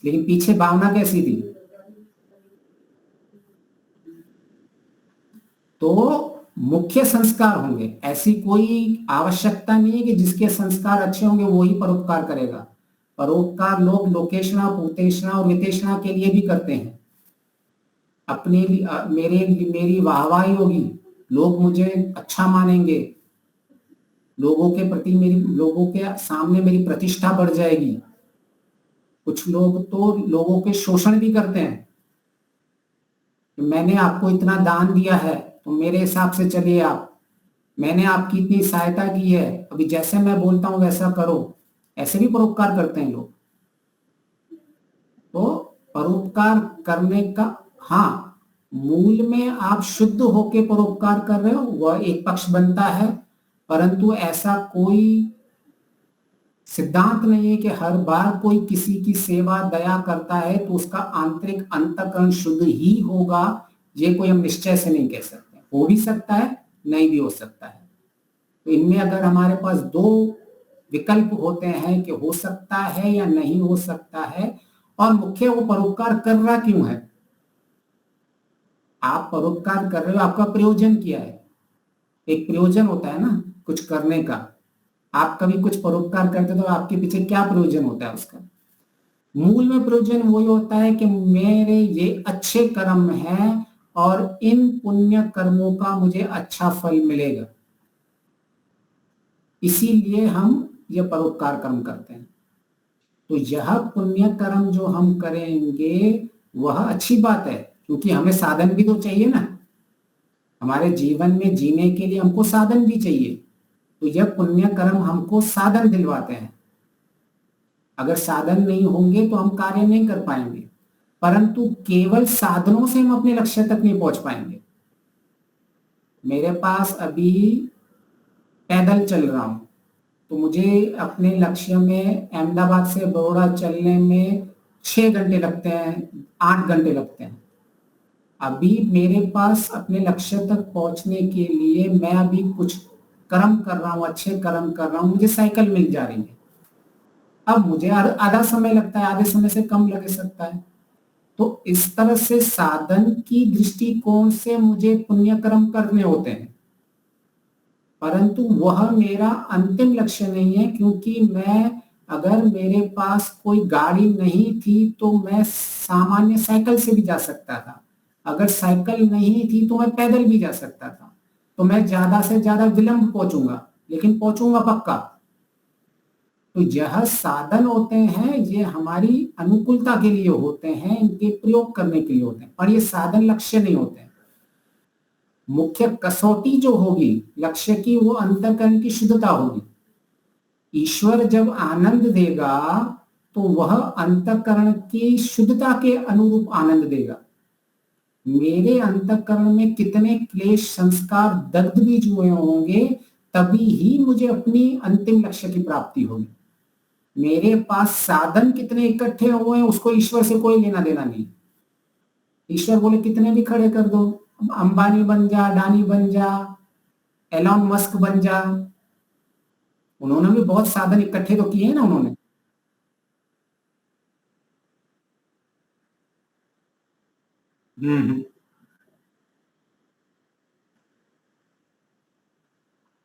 लेकिन पीछे भावना कैसी थी? तो मुख्य संस्कार होंगे, ऐसी कोई आवश्यकता नहीं है कि जिसके संस्कार अच्छे होंगे वही परोपकार करेगा। परोपकार लोग लोकेशना, पूतेशना और वित्तेषणा के लिए भी करते हैं। अपने मेरी वाहवाही होगी, लोग मुझे अच्छा मानेंगे, लोगों के प्रति लोगों के सामने मेरी प्रतिष्ठा बढ़ जाएगी। कुछ लोग तो लोगों के शोषण भी करते हैं, मैंने आपको इतना दान दिया है तो मेरे हिसाब से चलिए आप, मैंने आपकी इतनी सहायता की है, अभी जैसे मैं बोलता हूं वैसा करो। ऐसे भी परोपकार करते हैं लोग। तो परोपकार करने का, हाँ, मूल में आप शुद्ध होके परोपकार कर रहे हो, वह एक पक्ष बनता है, परंतु ऐसा कोई सिद्धांत नहीं है कि हर बार कोई किसी की सेवा दया करता है तो उसका आंतरिक अंतःकरण शुद्ध ही होगा। ये कोई हम निश्चय से नहीं कह सकते, हो भी सकता है, नहीं भी हो सकता है। तो इनमें अगर हमारे पास 2 विकल्प होते हैं कि हो सकता है या नहीं हो सकता है, और मुख्य वो परोपकार कर रहा क्यों है? आप परोपकार कर रहे हो, आपका प्रयोजन क्या है? एक प्रयोजन होता है ना कुछ करने का। आप कभी कुछ परोपकार करते हो तो आपके पीछे क्या प्रयोजन होता है उसका? मूल में प्रयोजन वही होता है कि मेरे ये अच्छे कर्म हैं और इन पुण्य कर्मों का मुझे अच्छा फल मिलेगा, इसीलिए हम ये परोपकार कर्म करते हैं। तो यह पुण्य कर्म जो हम करेंगे वह अच्छी बात है, क्योंकि हमें साधन भी तो चाहिए ना, हमारे जीवन में जीने के लिए हमको साधन भी चाहिए। तो यह पुण्य कर्म हमको साधन दिलवाते हैं। अगर साधन नहीं होंगे तो हम कार्य नहीं कर पाएंगे, परंतु केवल साधनों से हम अपने लक्ष्य तक नहीं पहुंच पाएंगे। मेरे पास अभी पैदल चल रहा हूं, तो मुझे अपने लक्ष्य में अहमदाबाद से बड़ौदा चलने में 6 घंटे लगते हैं, 8 घंटे लगते हैं। अभी मेरे पास अपने लक्ष्य तक पहुंचने के लिए मैं अभी कुछ कर्म कर रहा हूं, अच्छे कर्म कर रहा हूं, मुझे साइकिल मिल जा रही है। अब मुझे आधा समय लगता है, आधे समय से कम लग सकता है। तो इस तरह से साधन की दृष्टिकोण से मुझे पुण्य कर्म करने होते हैं, परंतु वह मेरा अंतिम लक्ष्य नहीं है। क्योंकि मैं, अगर मेरे पास कोई गाड़ी नहीं थी तो मैं सामान्य साइकिल से भी जा सकता था, अगर साइकिल नहीं थी तो मैं पैदल भी जा सकता था। तो मैं ज्यादा से ज्यादा विलंब पहुंचूंगा, लेकिन पहुंचूंगा पक्का। तो यह साधन होते हैं, ये हमारी अनुकूलता के लिए होते हैं, इनके प्रयोग करने के लिए होते हैं, और ये साधन लक्ष्य नहीं होते हैं। मुख्य कसौटी जो होगी लक्ष्य की, वो अंतःकरण की शुद्धता होगी। ईश्वर जब आनंद देगा तो वह अंतःकरण की शुद्धता के अनुरूप आनंद देगा। मेरे अंतःकरण में कितने क्लेश संस्कार दग्ध बीज हुए होंगे, तभी ही मुझे अपनी अंतिम लक्ष्य की प्राप्ति होगी। मेरे पास साधन कितने इकट्ठे हुए हैं उसको ईश्वर से कोई लेना देना नहीं। ईश्वर बोले कितने भी खड़े कर दो, अंबानी बन जा, अडानी बन जा, एलॉन मस्क बन जा, उन्होंने भी बहुत साधन इकट्ठे तो किए हैं ना उन्होंने।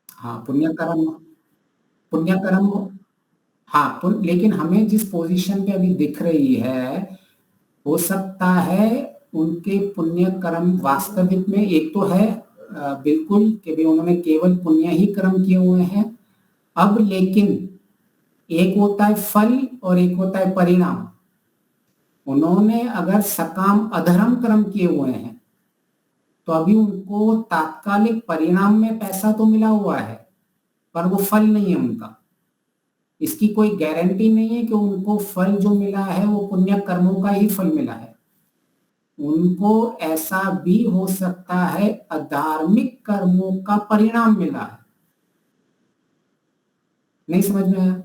हाँ, पुण्य कर्म हाँ, लेकिन हमें जिस पोजीशन पे अभी दिख रही है, हो सकता है उनके पुण्य कर्म वास्तविक में एक तो है बिल्कुल कि भी उन्होंने केवल पुण्य ही कर्म किए हुए हैं। अब लेकिन एक होता है फल और एक होता है परिणाम। उन्होंने अगर सकाम अधर्म कर्म किए हुए हैं तो अभी उनको तात्कालिक परिणाम में पैसा तो मिला हुआ है, पर वो फल नहीं है उनका। इसकी कोई गारंटी नहीं है कि उनको फल जो मिला है वो पुण्य कर्मों का ही फल मिला है। उनको ऐसा भी हो सकता है अधार्मिक कर्मों का परिणाम मिला है। नहीं समझ में आया?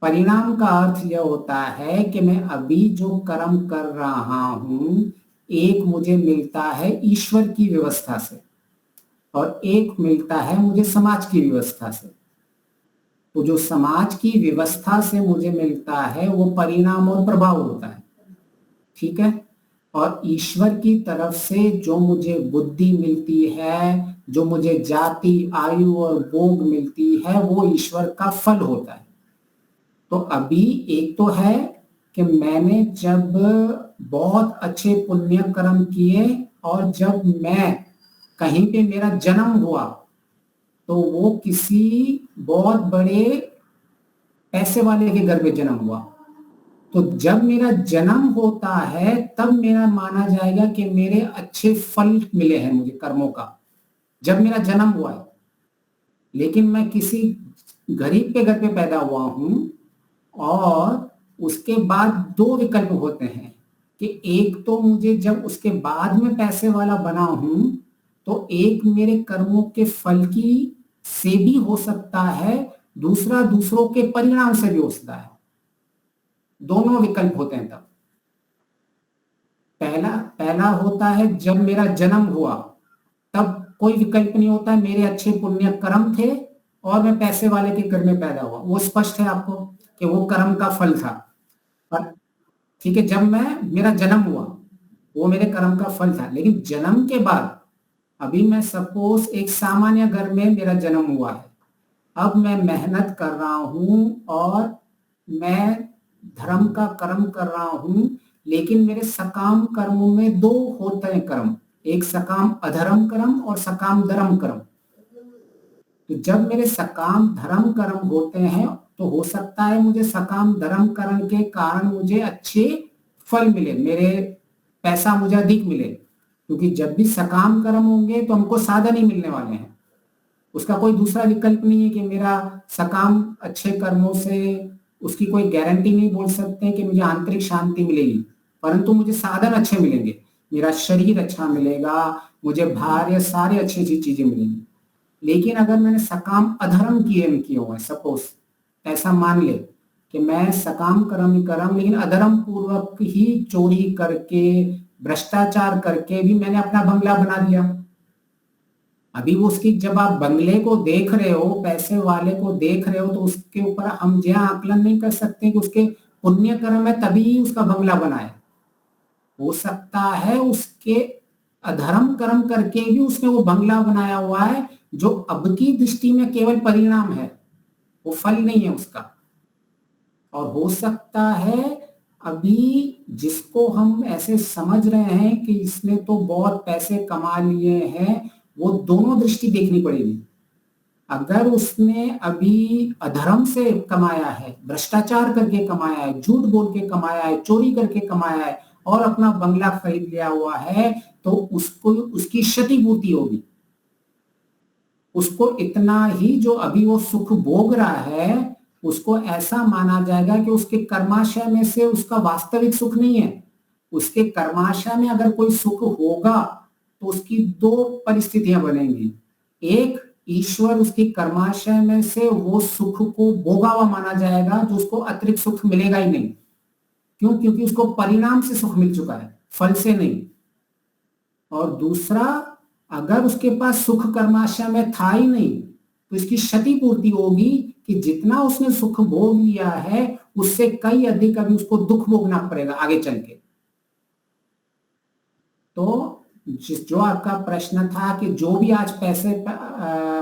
परिणाम का अर्थ यह होता है कि मैं अभी जो कर्म कर रहा हूं, एक मुझे मिलता है ईश्वर की व्यवस्था से और एक मिलता है मुझे समाज की व्यवस्था से। तो जो समाज की व्यवस्था से मुझे मिलता है वो परिणाम और प्रभाव होता है, ठीक है। और ईश्वर की तरफ से जो मुझे बुद्धि मिलती है, जो मुझे जाति, आयु और भोग मिलती है, वो ईश्वर का फल होता है। तो अभी एक तो है कि मैंने जब बहुत अच्छे पुण्य कर्म किए और जब मैं कहीं पे मेरा जन्म हुआ तो वो किसी बहुत बड़े पैसे वाले के घर में जन्म हुआ। तो जब मेरा जन्म होता है तब मेरा माना जाएगा कि मेरे अच्छे फल मिले हैं मुझे कर्मों का, जब मेरा जन्म हुआ है। लेकिन मैं किसी गरीब के घर पे पैदा हुआ हूं और उसके बाद दो विकल्प होते हैं कि एक तो मुझे जब उसके बाद में पैसे वाला बना हूं तो एक मेरे कर्मों के फल की से भी हो सकता है, दूसरा दूसरों के परिणाम से भी हो सकता है। दोनों विकल्प होते हैं। तब पहला होता है जब मेरा जन्म हुआ, तब कोई विकल्प नहीं होता, मेरे अच्छे पुण्य कर्म थे और मैं पैसे वाले के घर में पैदा हुआ। वो स्पष्ट है आपको कि वो कर्म का फल था। पर ठीक है, जब मेरा जन्म हुआ वो मेरे कर्म का फल था। लेकिन जन्म के बाद अभी मैं सपोज एक सामान्य घर में मेरा जन्म हुआ है, अब मैं मेहनत कर रहा हूं और मैं धर्म का कर्म कर रहा हूं, लेकिन मेरे सकाम कर्मों में दो होते हैं कर्म, एक सकाम अधर्म कर्म और सकाम धर्म कर्म। तो जब मेरे सकाम धर्म कर्म होते हैं तो हो सकता है मुझे सकाम धर्म कर्म के कारण मुझे अच्छे फल मिले, मेरे पैसा मुझे अधिक मिले, क्योंकि जब भी सकाम कर्म होंगे तो हमको साधन ही मिलने वाले हैं, उसका कोई दूसरा विकल्प नहीं है कि मेरा सकाम अच्छे कर्मों से उसकी कोई गारंटी नहीं बोल सकते कि मुझे आंतरिक शांति मिलेगी, परंतु मुझे साधन अच्छे मिलेंगे, मेरा शरीर अच्छा मिलेगा, मुझे भार या सारी अच्छी अच्छी चीजें मिलेंगी। लेकिन अगर मैंने सकाम अधर्म किए हुए, सपोज ऐसा मान ले कि मैं सकाम कर्म ही कर्म लेकिन अधर्म पूर्वक ही चोरी करके भ्रष्टाचार करके भी मैंने अपना बंगला बना दिया। अभी वो उसकी जब आप बंगले को देख रहे हो, पैसे वाले को देख रहे हो, तो उसके ऊपर हम यह आकलन नहीं कर सकते कि उसके पुण्य कर्म है तभी उसका बंगला बना है। हो सकता है उसके अधर्म कर्म करके भी उसने वो बंगला बनाया हुआ है, जो अब की दृष्टि में केवल परिणाम है, वो फल नहीं है उसका। और हो सकता है अभी जिसको हम ऐसे समझ रहे हैं कि इसने तो बहुत पैसे कमा लिए हैं, वो दोनों दृष्टि देखनी पड़ेगी। अगर उसने अभी अधर्म से कमाया है, भ्रष्टाचार करके कमाया है, झूठ बोल के कमाया है, चोरी करके कमाया है और अपना बंगला खरीद लिया हुआ है, तो उसको उसकी क्षतिपूर्ति होगी। उसको इतना ही जो अभी वो सुख भोग रहा है, उसको ऐसा माना जाएगा कि उसके कर्माशय में से उसका वास्तविक सुख नहीं है। उसके कर्माशय में अगर कोई सुख होगा तो उसकी दो परिस्थितियां बनेंगी। एक, ईश्वर उसकी कर्माशय में से वो सुख को भोगा हुआ माना जाएगा, जो उसको अतिरिक्त सुख मिलेगा ही नहीं। क्यों? क्योंकि उसको परिणाम से सुख मिल चुका है, फल से नहीं। और दूसरा, अगर उसके पास सुख कर्माशय में था ही नहीं तो इसकी क्षतिपूर्ति होगी कि जितना उसने सुख भोग लिया है उससे कई अधिक अभी उसको दुख भोगना पड़ेगा आगे चल के। तो जो आपका प्रश्न था कि जो भी आज पैसे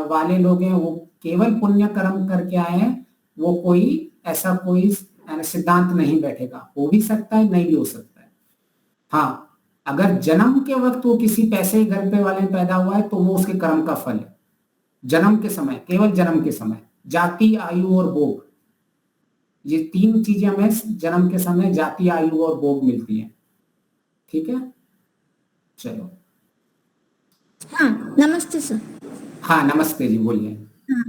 वाले लोग हैं वो केवल पुण्य कर्म करके आए हैं, वो कोई ऐसा कोई सिद्धांत नहीं बैठेगा। हो भी सकता है, नहीं भी हो सकता है। हाँ, अगर जन्म के वक्त वो किसी पैसे घर पे वाले में पैदा हुआ है तो वो उसके कर्म का फल है। जन्म के समय, केवल जन्म के समय, जाति, आयु और भोग, ये तीन चीजें हमें जन्म के समय जाति, आयु और भोग मिलती है। ठीक है, चलो। हाँ, नमस्ते सर। हाँ नमस्ते जी, बोलिए। हाँ,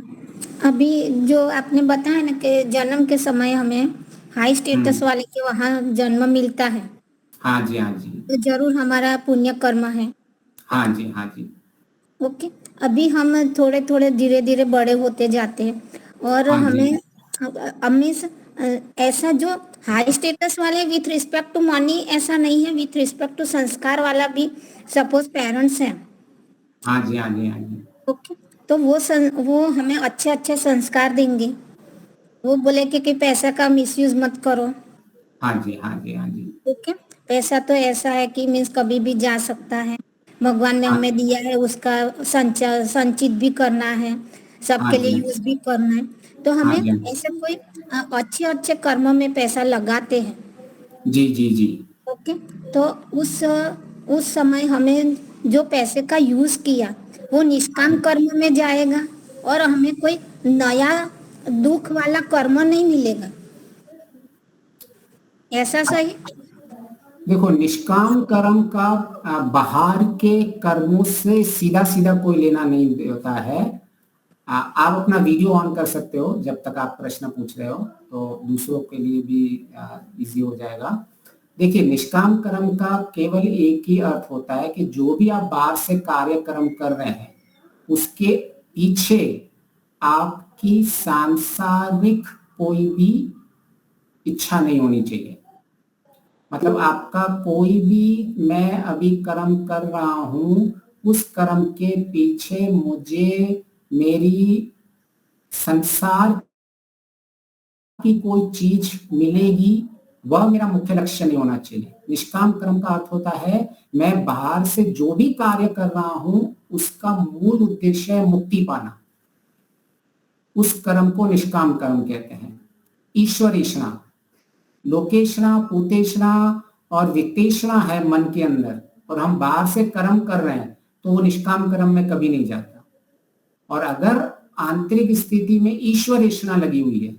अभी जो आपने बताया ना कि जन्म के समय हमें हाई स्टेटस वाले के वहाँ जन्म मिलता है, हाँ जी, हाँ जी, तो जरूर हमारा पुण्य कर्म है। हाँ जी, हाँ जी। ओके, अभी हम थोड़े थोड़े धीरे धीरे बड़े होते जाते हैं और हाँ जी। हमें ऐसा जो हाई स्टेटस वाले विथ रिस्पेक्ट टू मनी ऐसा नहीं है, विथ रिस्पेक्ट टू संस्कार वाला भी सपोज पेरेंट्स हैं। हाँ जी, हाँ जी, हाँ जी। ओके, तो वो हमें अच्छे अच्छे संस्कार देंगे। वो बोले कि पैसा का मिसयूज मत करो। हाँ जी, हाँ जी, हाँ जी। ओके, पैसा तो ऐसा है कि मीन्स कभी भी जा सकता है, भगवान ने हमें दिया है, उसका संचित भी करना है, सबके लिए यूज भी करना है। तो हमें ऐसे कोई अच्छे अच्छे कर्म में पैसा लगाते हैं। जी जी जी। ओके, तो उस समय हमें जो पैसे का यूज किया वो निष्काम कर्म में जाएगा और हमें कोई नया दुख वाला कर्म नहीं मिलेगा। ऐसा सही? देखो, निष्काम कर्म का बाहर के कर्मों से सीधा सीधा कोई लेना नहीं होता है। आप अपना वीडियो ऑन कर सकते हो जब तक आप प्रश्न पूछ रहे हो, तो दूसरों के लिए भी इजी हो जाएगा। देखिए, निष्काम कर्म का केवल एक ही अर्थ होता है कि जो भी आप बाहर से कार्य कर्म कर रहे हैं उसके पीछे आपकी सांसारिक कोई भी इच्छा नहीं होनी चाहिए। मतलब आपका कोई भी, मैं अभी कर्म कर रहा हूं, उस कर्म के पीछे मुझे मेरी संसार की कोई चीज मिलेगी, वह मेरा मुख्य लक्ष्य नहीं होना चाहिए। निष्काम कर्म का अर्थ होता है मैं बाहर से जो भी कार्य कर रहा हूं उसका मूल उद्देश्य है मुक्ति पाना। उस कर्म को निष्काम कर्म कहते हैं। ईश्वरेषणा, लोकेशना, पूतेशना और वित्तेषणा है मन के अंदर, और हम बाहर से कर्म कर रहे हैं तो वो निष्काम कर्म में कभी नहीं जाता। और अगर आंतरिक स्थिति में ईश्वरेषणा लगी हुई है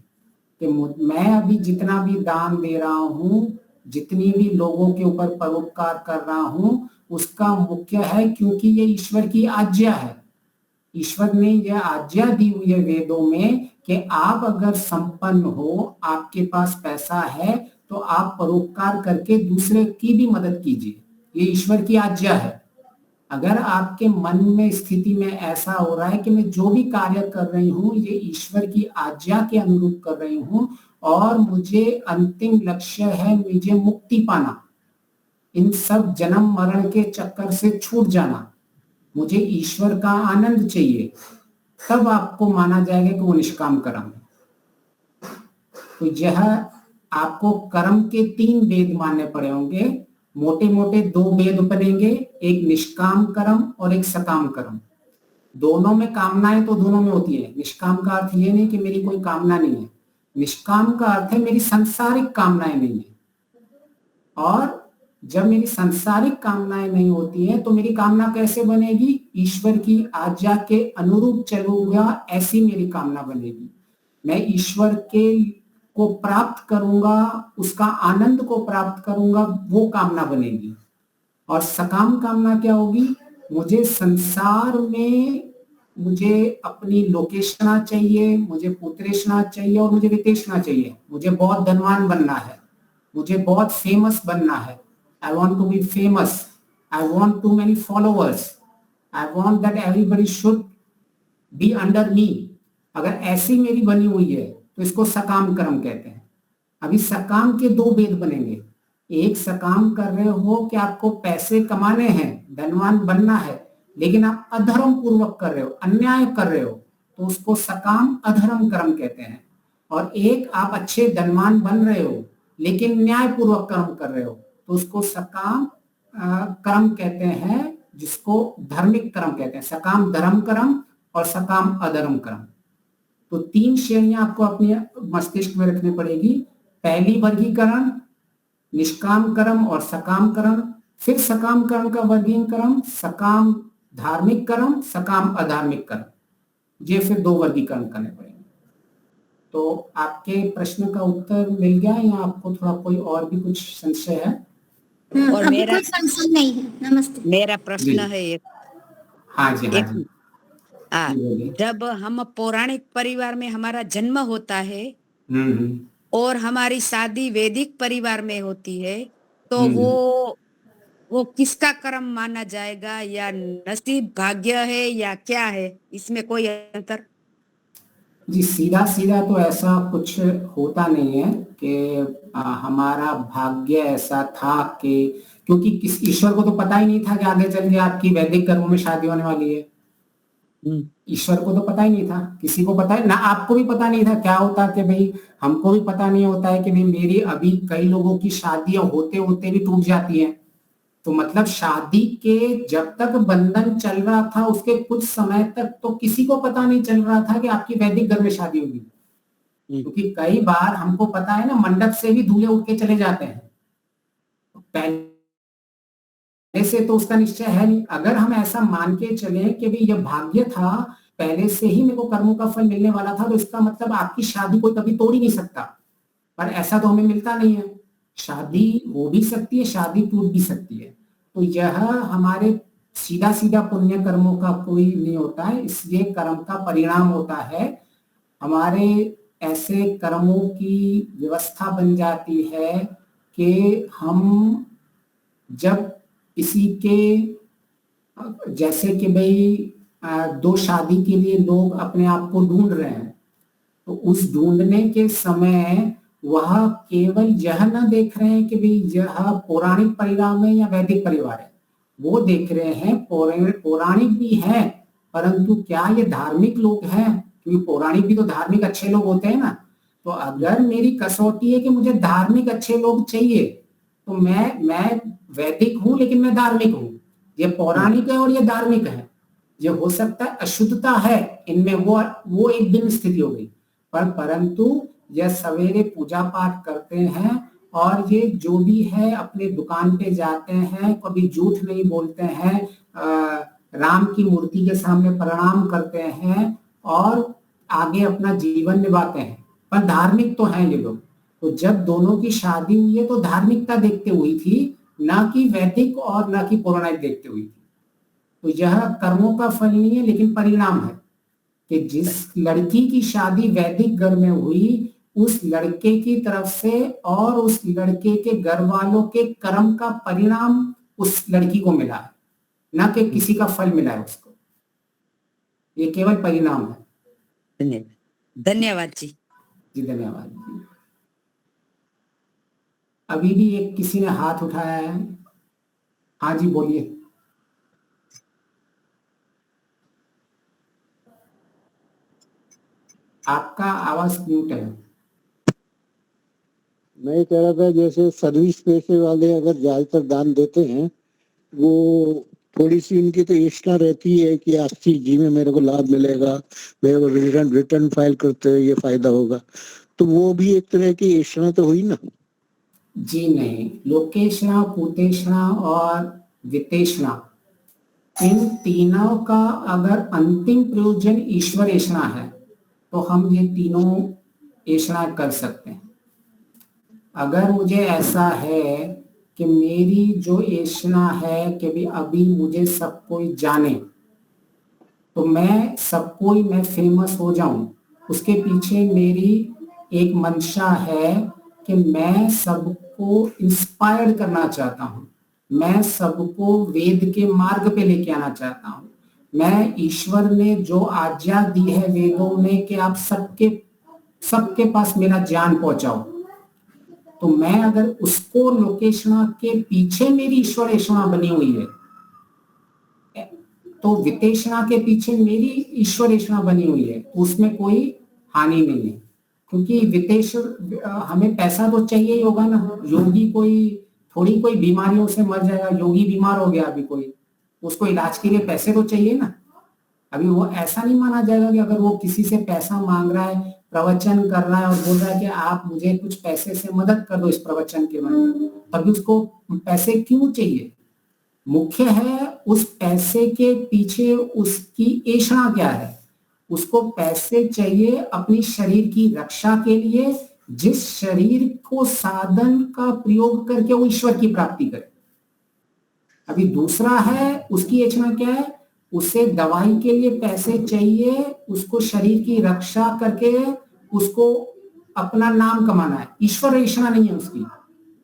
कि मैं अभी जितना भी दान दे रहा हूं जितनी भी लोगों के ऊपर परोपकार कर रहा हूं उसका मुख्य है क्योंकि ये ईश्वर की आज्ञा है। ईश्वर ने यह आज्ञा दी हुई है वेदों में कि आप अगर संपन्न हो, आपके पास पैसा है, तो आप परोपकार करके दूसरे की भी मदद कीजिए। ये ईश्वर की आज्ञा है। अगर आपके मन में स्थिति में ऐसा हो रहा है कि मैं जो भी कार्य कर रही हूँ ये ईश्वर की आज्ञा के अनुरूप कर रही हूँ और मुझे अंतिम लक्ष्य है मुझे मुक्ति पाना, इन सब जन्म मरण के चक्कर से छूट जाना, मुझे ईश्वर का आनंद चाहिए, तब आपको माना जाएगा कि वो निष्काम कर्म है। तो यह आपको कर्म के 3 वेद मानने पड़े होंगे। मोटे मोटे 2 वेद बनेंगे, एक निष्काम कर्म और एक सकाम कर्म। दोनों में कामनाएं तो दोनों में होती है। निष्काम का अर्थ ये नहीं कि मेरी कोई कामना नहीं है, निष्काम का अर्थ है मेरी सांसारिक कामनाएं नहीं है। और जब मेरी सांसारिक कामनाएं नहीं होती हैं तो मेरी कामना कैसे बनेगी? ईश्वर की आज्ञा के अनुरूप चलूंगा, ऐसी मेरी कामना बनेगी। मैं ईश्वर के को प्राप्त करूंगा, उसका आनंद को प्राप्त करूंगा, वो कामना बनेगी। और सकाम कामना क्या होगी? मुझे संसार में मुझे अपनी लोकेशना चाहिए, मुझे पुत्रेशना चाहिए और मुझे वितेशना चाहिए। मुझे बहुत धनवान बनना है, मुझे बहुत फेमस बनना है। I want to be famous. I want too many followers. I want that everybody should be under me. अगर ऐसी मेरी बनी हुई है तो इसको सकाम कर्म कहते हैं। अभी सकाम के 2 वेद बनेंगे। एक सकाम कर रहे हो कि आपको पैसे कमाने हैं, धनवान बनना है, लेकिन आप अधर्म पूर्वक कर रहे हो, अन्याय कर रहे हो, तो उसको सकाम अधर्म कर्म कहते हैं। और एक आप अच्छे धनवान बन रहे हो लेकिन न्याय पूर्वक कर्म कर रहे हो, तो उसको सकाम कर्म कहते हैं, जिसको धार्मिक कर्म कहते हैं। सकाम धर्म कर्म और सकाम अधर्म कर्म। तो 3 श्रेणियां आपको अपने मस्तिष्क में रखनी पड़ेगी। पहली वर्गीकरण निष्काम कर्म और सकाम कर्म, फिर सकाम कर्म का वर्गीकरण सकाम धार्मिक कर्म, सकाम अधार्मिक कर्म, ये फिर 2 वर्गीकरण करने पड़ेंगे। तो आपके प्रश्न का उत्तर मिल गया या आपको थोड़ा कोई और भी कुछ संशय है? और अभी कोई संशय नहीं है। नमस्ते। मेरा प्रश्न है एक। हाँ जी, हाँ जी। जब हम पौराणिक परिवार में हमारा जन्म होता है और हमारी शादी वैदिक परिवार में होती है, तो वो किसका कर्म माना जाएगा, या नसीब भाग्य है या क्या है, इसमें कोई अंतर? जी सीधा सीधा तो ऐसा कुछ होता नहीं है कि हमारा भाग्य ऐसा था कि, क्योंकि किस ईश्वर को तो पता ही नहीं था कि आगे चल के आपकी वैदिक कर्मों में शादी होने वाली है। ईश्वर को तो पता ही नहीं था, किसी को पता है ना, आपको भी पता नहीं था। क्या होता कि भाई हमको भी पता नहीं होता है कि भाई मेरी अभी कई लोगों की शादियां होते होते भी टूट जाती हैं। तो मतलब शादी के जब तक बंधन चल रहा था उसके कुछ समय तक तो किसी को पता नहीं चल रहा था कि आपकी वैदिक घर में शादी होगी, क्योंकि कई बार हमको पता है ना, मंडप से भी दूल्हे उठ के चले जाते हैं। पहले से तो उसका निश्चय है नहीं। अगर हम ऐसा मान के चले कि भाई यह भाग्य था, पहले से ही मेरे को कर्मों का फल मिलने वाला था, तो इसका मतलब आपकी शादी कोई कभी तोड़ ही नहीं सकता। पर ऐसा तो हमें मिलता नहीं है। शादी हो भी सकती है, शादी टूट भी सकती है। तो यह हमारे सीधा सीधा पुण्य कर्मों का कोई नहीं होता है, इसलिए कर्म का परिणाम होता है। हमारे ऐसे कर्मों की व्यवस्था बन जाती है कि हम जब किसी के, जैसे कि भाई 2 शादी के लिए लोग अपने आप को ढूंढ रहे हैं, तो उस ढूंढने के समय वह केवल यह न देख रहे हैं कि भाई यह पौराणिक परिवार है या वैदिक परिवार है, वो देख रहे हैं पौराणिक भी है, परंतु क्या ये धार्मिक लोग हैं, क्योंकि पौराणिक भी तो धार्मिक अच्छे लोग होते हैं ना। तो अगर मेरी कसौटी है कि मुझे धार्मिक अच्छे लोग चाहिए, तो मैं वैदिक हूं लेकिन मैं धार्मिक हूं। ये पौराणिक है और ये धार्मिक है। ये हो सकता है अशुद्धता है इनमें, वो एक दिन स्थिति हो गई, परंतु यह सवेरे पूजा पाठ करते हैं और ये जो भी है अपने दुकान पे जाते हैं, कभी झूठ नहीं बोलते हैं, राम की मूर्ति के सामने प्रणाम करते हैं और आगे अपना जीवन निभाते हैं, पर धार्मिक तो हैं ये लोग। तो जब दोनों की शादी हुई है तो धार्मिकता देखते हुई थी, ना कि वैदिक और ना कि पौराणिक देखते हुई थी। तो यह कर्मों का फल नहीं है लेकिन परिणाम है कि जिस लड़की की शादी वैदिक घर में हुई, उस लड़के की तरफ से और उस लड़के के घर वालों के कर्म का परिणाम उस लड़की को मिला है, ना कि किसी का फल मिला है उसको। ये केवल परिणाम है। धन्यवाद। धन्यवाद जी। जी धन्यवाद जी। अभी भी एक किसी ने हाथ उठाया है। हाँ जी बोलिए। आपका आवाज म्यूट है। मैं कह रहा था जैसे सर्विस पेशे वाले अगर ज्यादातर दान देते हैं, वो थोड़ी सी उनकी तो इच्छा रहती है कि 80G में मेरे को लाभ मिलेगा, मेरे को रिटर्न फाइल करते हुए ये फायदा होगा, तो वो भी एक तरह की इच्छा तो हुई ना। जी नहीं, लोकेशना, कुतेशना और वितेशना, इन तीनों का अगर अंतिम प्रयोजन ईश्वर ऐषणा है तो हम ये तीनों ऐषणा कर सकते हैं। अगर मुझे ऐसा है कि मेरी जो ऐषणा है कि भी अभी मुझे सब कोई जाने, तो मैं फेमस हो जाऊं, उसके पीछे मेरी एक मंशा है कि मैं सबको इंस्पायर्ड करना चाहता हूं, मैं सबको वेद के मार्ग पे लेके आना चाहता हूं। मैं ईश्वर ने जो आज्ञा दी है वेदों में कि आप सबके पास मेरा ज्ञान पहुंचाओ, तो मैं अगर उसको लोकेशना के पीछे मेरी ईश्वर ऐषणा बनी हुई है, तो वितेशना के पीछे मेरी ईश्वर ऐषणा बनी हुई है, उसमें कोई हानि नहीं है। क्योंकि वितेश्वर, हमें पैसा तो चाहिए ही होगा ना। योगी कोई बीमारियों से मर जाएगा। योगी बीमार हो गया अभी कोई, उसको इलाज के लिए पैसे तो चाहिए ना। अभी वो ऐसा नहीं माना जाएगा कि अगर वो किसी से पैसा मांग रहा है, प्रवचन कर रहा है और बोल रहा है कि आप मुझे कुछ पैसे से मदद कर दो इस प्रवचन के बारे में, तभी उसको पैसे क्यों चाहिए? मुख्य है उस पैसे के पीछे उसकी ऐषणा क्या है। उसको पैसे चाहिए अपनी शरीर की रक्षा के लिए, जिस शरीर को साधन का प्रयोग करके वो ईश्वर की प्राप्ति करे। अभी दूसरा है उसकी ऐषणा क्या है, उसे दवाई के लिए पैसे चाहिए, उसको शरीर की रक्षा करके उसको अपना नाम कमाना है। ईश्वर ऐषणा नहीं है उसकी,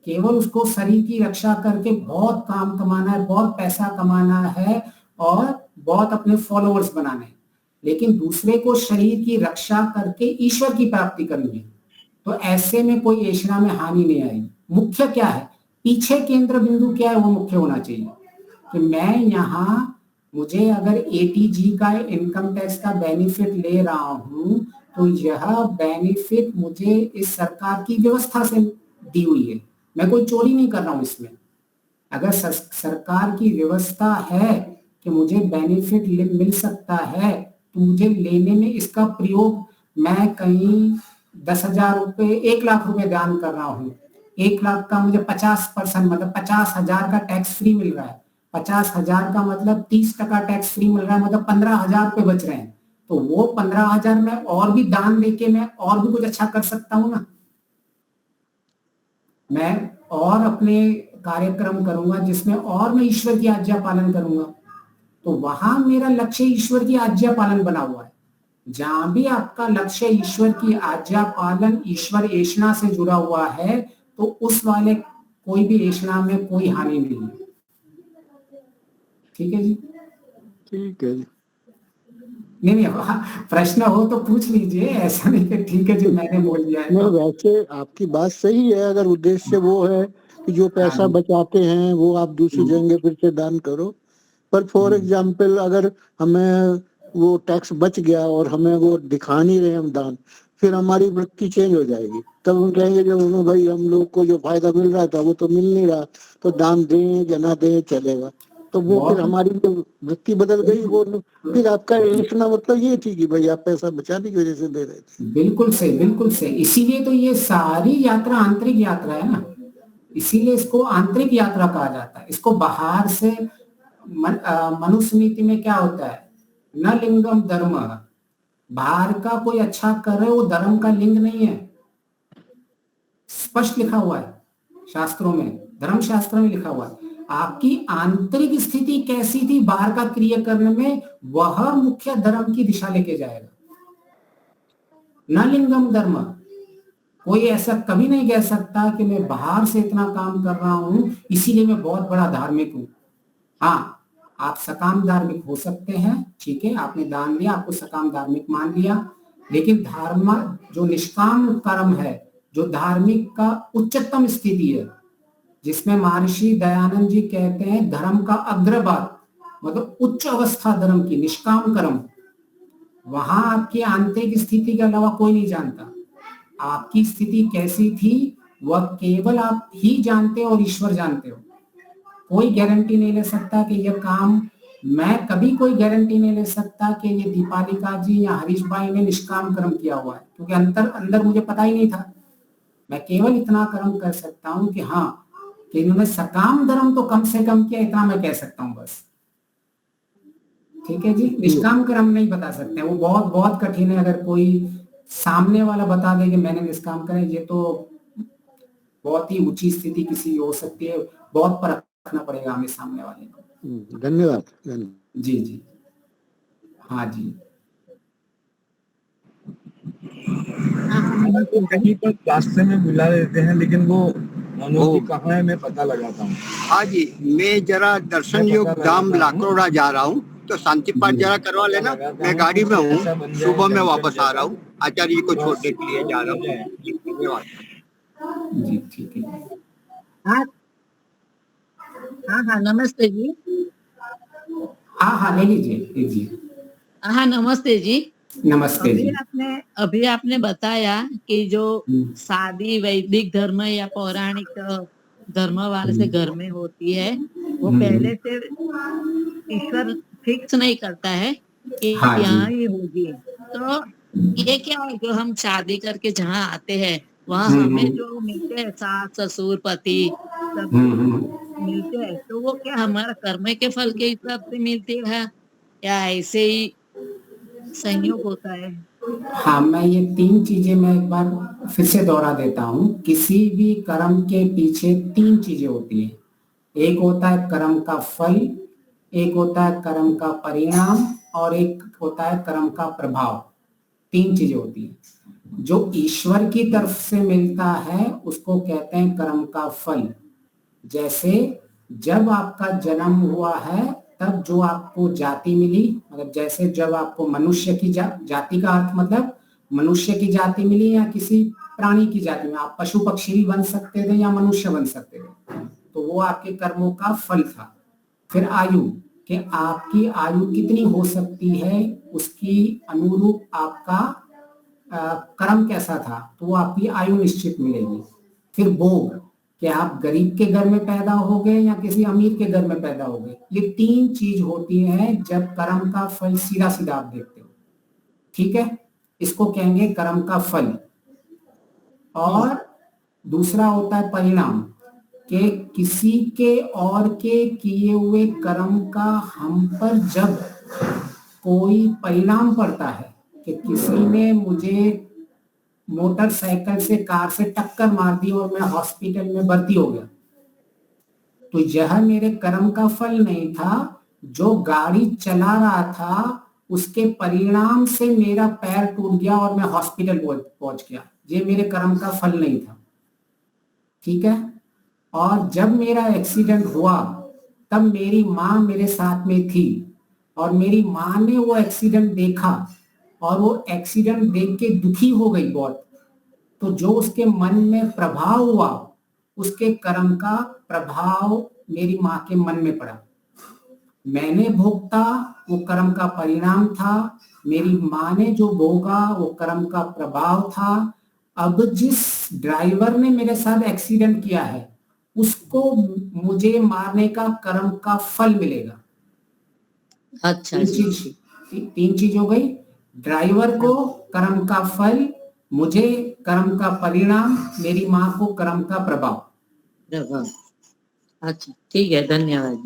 केवल उसको शरीर की रक्षा करके बहुत काम कमाना है, बहुत पैसा कमाना है और बहुत अपने फॉलोअर्स बनाने हैं। लेकिन दूसरे को शरीर की रक्षा करके ईश्वर की प्राप्ति करनी है, तो ऐसे में कोई ऐषणा में हानि नहीं आएगी। मुख्य क्या है, पीछे केंद्र बिंदु क्या है, वो मुख्य होना चाहिए कि मैं यहाँ, मुझे अगर 80G का इनकम टैक्स का बेनिफिट ले रहा हूँ, तो यह बेनिफिट मुझे इस सरकार की व्यवस्था से दी हुई है। मैं कोई चोरी नहीं कर रहा हूं इसमें। अगर सरकार की व्यवस्था है कि मुझे बेनिफिट मिल सकता है, तो मुझे लेने में इसका प्रयोग, मैं कहीं 10,000 रुपए, 1 लाख रुपए दान कर रहा हूं, 1 लाख का मुझे 50% मतलब 50,000 का टैक्स फ्री मिल रहा है। 50,000 का मतलब 30% टैक्स फ्री मिल रहा है, मतलब 15,000 रुपए बच रहे हैं। तो वो 15,000 में और भी दान देके मैं और भी कुछ अच्छा कर सकता हूँ ना। मैं और अपने कार्यक्रम करूंगा जिसमें और मैं ईश्वर की आज्ञा पालन करूंगा, तो वहां मेरा लक्ष्य ईश्वर की आज्ञा पालन बना हुआ है। जहां भी आपका लक्ष्य ईश्वर की आज्ञा पालन, ईश्वर ऐषणा से जुड़ा हुआ है, तो उस वाले कोई भी ऐषणा में कोई हानि नहीं है। ठीक है जी? ठीक है। नहीं, प्रश्न हो तो पूछ लीजिए, ऐसा नहीं कि ठीक है जी मैंने बोल दिया है। नहीं, वैसे आपकी बात सही है। अगर उद्देश्य वो है कि जो पैसा बचाते हैं वो आप दूसरी जगह फिर से दान करो, पर फॉर एग्जाम्पल अगर हमें वो टैक्स बच गया और हमें वो दिखा नहीं रहे हम दान, फिर हमारी वृत्ति चेंज हो जाएगी। तब हम कहेंगे जो भाई हम लोग को जो फायदा मिल रहा था वो तो मिल नहीं रहा, तो दान दें या ना दें चलेगा। तो वो फिर हमारी जो वृत्ति बदल गई, वो फिर आपका ऐषणा मतलब ये थी कि भाई आप पैसा बचाने की वजह से दे रहे थे। बिल्कुल सही, बिल्कुल सही। इसीलिए तो ये सारी यात्रा आंतरिक यात्रा है ना, इसीलिए इसको आंतरिक यात्रा कहा जाता है। इसको बाहर से मनुस्मृति में क्या होता है, न लिंगम धर्म, बाहर का कोई अच्छा कर रहे वो धर्म का लिंग नहीं है। स्पष्ट लिखा हुआ है शास्त्रों में, धर्म शास्त्र में लिखा हुआ है। आपकी आंतरिक स्थिति कैसी थी बाहर का क्रियाकर्म में, वह मुख्य धर्म की दिशा लेके जाएगा, न लिंगम धर्म। कोई ऐसा कभी नहीं कह सकता कि मैं बाहर से इतना काम कर रहा हूं इसीलिए मैं बहुत बड़ा धार्मिक हूं। हाँ, आप सकाम धार्मिक हो सकते हैं, ठीक है, आपने दान दिया, आपको सकाम धार्मिक मान लिया, लेकिन धर्म जो निष्काम कर्म है, जो धार्मिक का उच्चतम स्थिति है, जिसमें महर्षि दयानंद जी कहते हैं धर्म का अग्रभाग, मतलब उच्च अवस्था धर्म की, निष्काम कर्म, वहां आपकी आंतरिक स्थिति के अलावा कोई नहीं जानता। आपकी स्थिति कैसी थी वह केवल आप ही जानते हो और ईश्वर जानते हो। कोई गारंटी नहीं ले सकता कि यह काम, मैं कभी कोई गारंटी नहीं ले सकता कि ये दीपालिका जी या हरीश भाई ने निष्काम कर्म किया हुआ है, क्योंकि अंदर मुझे पता ही नहीं था। मैं केवल इतना कर्म कर सकता हूं कि हाँ, कि इन्होंने सकाम धर्म तो कम से कम किया, इतना मैं कह सकता हूं बस। ठीक है जी, निष्काम कर्म नहीं बता सकते, वो बहुत बहुत कठिन है। अगर कोई सामने वाला बता दे कि मैंने निष्काम करा, ये तो बहुत ही ऊंची स्थिति किसी हो सकती है, बहुत परखना पड़ेगा हमें सामने वाले को। धन्यवाद। जी जी, हाँ जी। तो कहीं पर रास्ते में बुला लेते हैं, लेकिन वो मनोज जी कहाँ है मैं पता लगाता हूँ। हाँ जी, मैं जरा दर्शन योग धाम लाकड़ोड़ा जा रहा हूँ, तो शांति पाठ जरा करवा लेना। मैं गाड़ी में हूँ, सुबह में वापस आ रहा हूँ, आचार्य जी को छोड़ने के लिए जा रहा हूँ। धन्यवाद जी, ठीक है। हाँ हाँ, नमस्ते जी। हाँ, ले लीजिए। हाँ, नमस्ते जी। नमस्ते जी। अभी आपने बताया कि जो शादी वैदिक धर्म या पौराणिक धर्म वाले से घर में होती है, वो पहले से ईश्वर फिक्स नहीं करता है कि यहाँ ही होगी। तो ये क्या है, जो हम शादी करके जहाँ आते हैं वहाँ हमें जो मिलते हैं सास ससुर पति सब मिलते हैं, तो वो क्या हमारा कर्म के फल के हिसाब से मिलती है या ऐसे ही संयोग होता है? हाँ, मैं ये 3 चीजें मैं एक बार फिर से दोहरा देता हूँ। किसी भी कर्म के पीछे 3 चीजें होती हैं। एक होता है कर्म का फल, एक होता है कर्म का परिणाम, और एक होता है कर्म का प्रभाव। 3 चीजें होती हैं। जो ईश्वर की तरफ से मिलता है उसको कहते हैं कर्म का फल। जैसे जब आपका जन्म हुआ है तब जो आपको जाति मिली, मतलब जैसे जब आपको मनुष्य की जाति का अर्थ मतलब मनुष्य की जाति मिली या किसी प्राणी की जाति में, आप पशु पक्षी भी बन सकते थे या मनुष्य बन सकते थे, तो वो आपके कर्मों का फल था। फिर आयु, कि आपकी आयु कितनी हो सकती है उसकी अनुरूप आपका कर्म कैसा था, तो वो आपकी आयु निश्चित मिलेगी। फिर भोग, कि आप गरीब के घर में पैदा हो गए या किसी अमीर के घर में पैदा हो गए। ये 3 चीज होती है जब कर्म का फल सीधा सीधा आप देखते हो। ठीक है, इसको कहेंगे कर्म का फल। और दूसरा होता है परिणाम, कि किसी के और के किए हुए कर्म का हम पर जब कोई परिणाम पड़ता है, कि किसी ने मुझे मोटरसाइकिल से कार से टक्कर मार दी और मैं हॉस्पिटल में भर्ती हो गया, तो यह मेरे कर्म का फल नहीं था। जो गाड़ी चला रहा था उसके परिणाम से मेरा पैर टूट गया और मैं हॉस्पिटल पहुंच गया, ये मेरे कर्म का फल नहीं था। ठीक है, और जब मेरा एक्सीडेंट हुआ तब मेरी माँ मेरे साथ में थी और मेरी माँ ने वो एक्सीडेंट देखा और वो एक्सीडेंट देख के दुखी हो गई बहुत। तो जो उसके मन में प्रभाव हुआ, उसके कर्म का प्रभाव मेरी माँ के मन में पड़ा। मैंने भोगता, वो कर्म का परिणाम था। मेरी माँ ने जो भोगा वो कर्म का प्रभाव था। अब जिस ड्राइवर ने मेरे साथ एक्सीडेंट किया है उसको मुझे मारने का कर्म का फल मिलेगा। अच्छा, 3 चीज हो गई, ड्राइवर को कर्म का फल, मुझे कर्म का परिणाम, मेरी माँ को कर्म का प्रभाव। अच्छा, ठीक है, धन्यवाद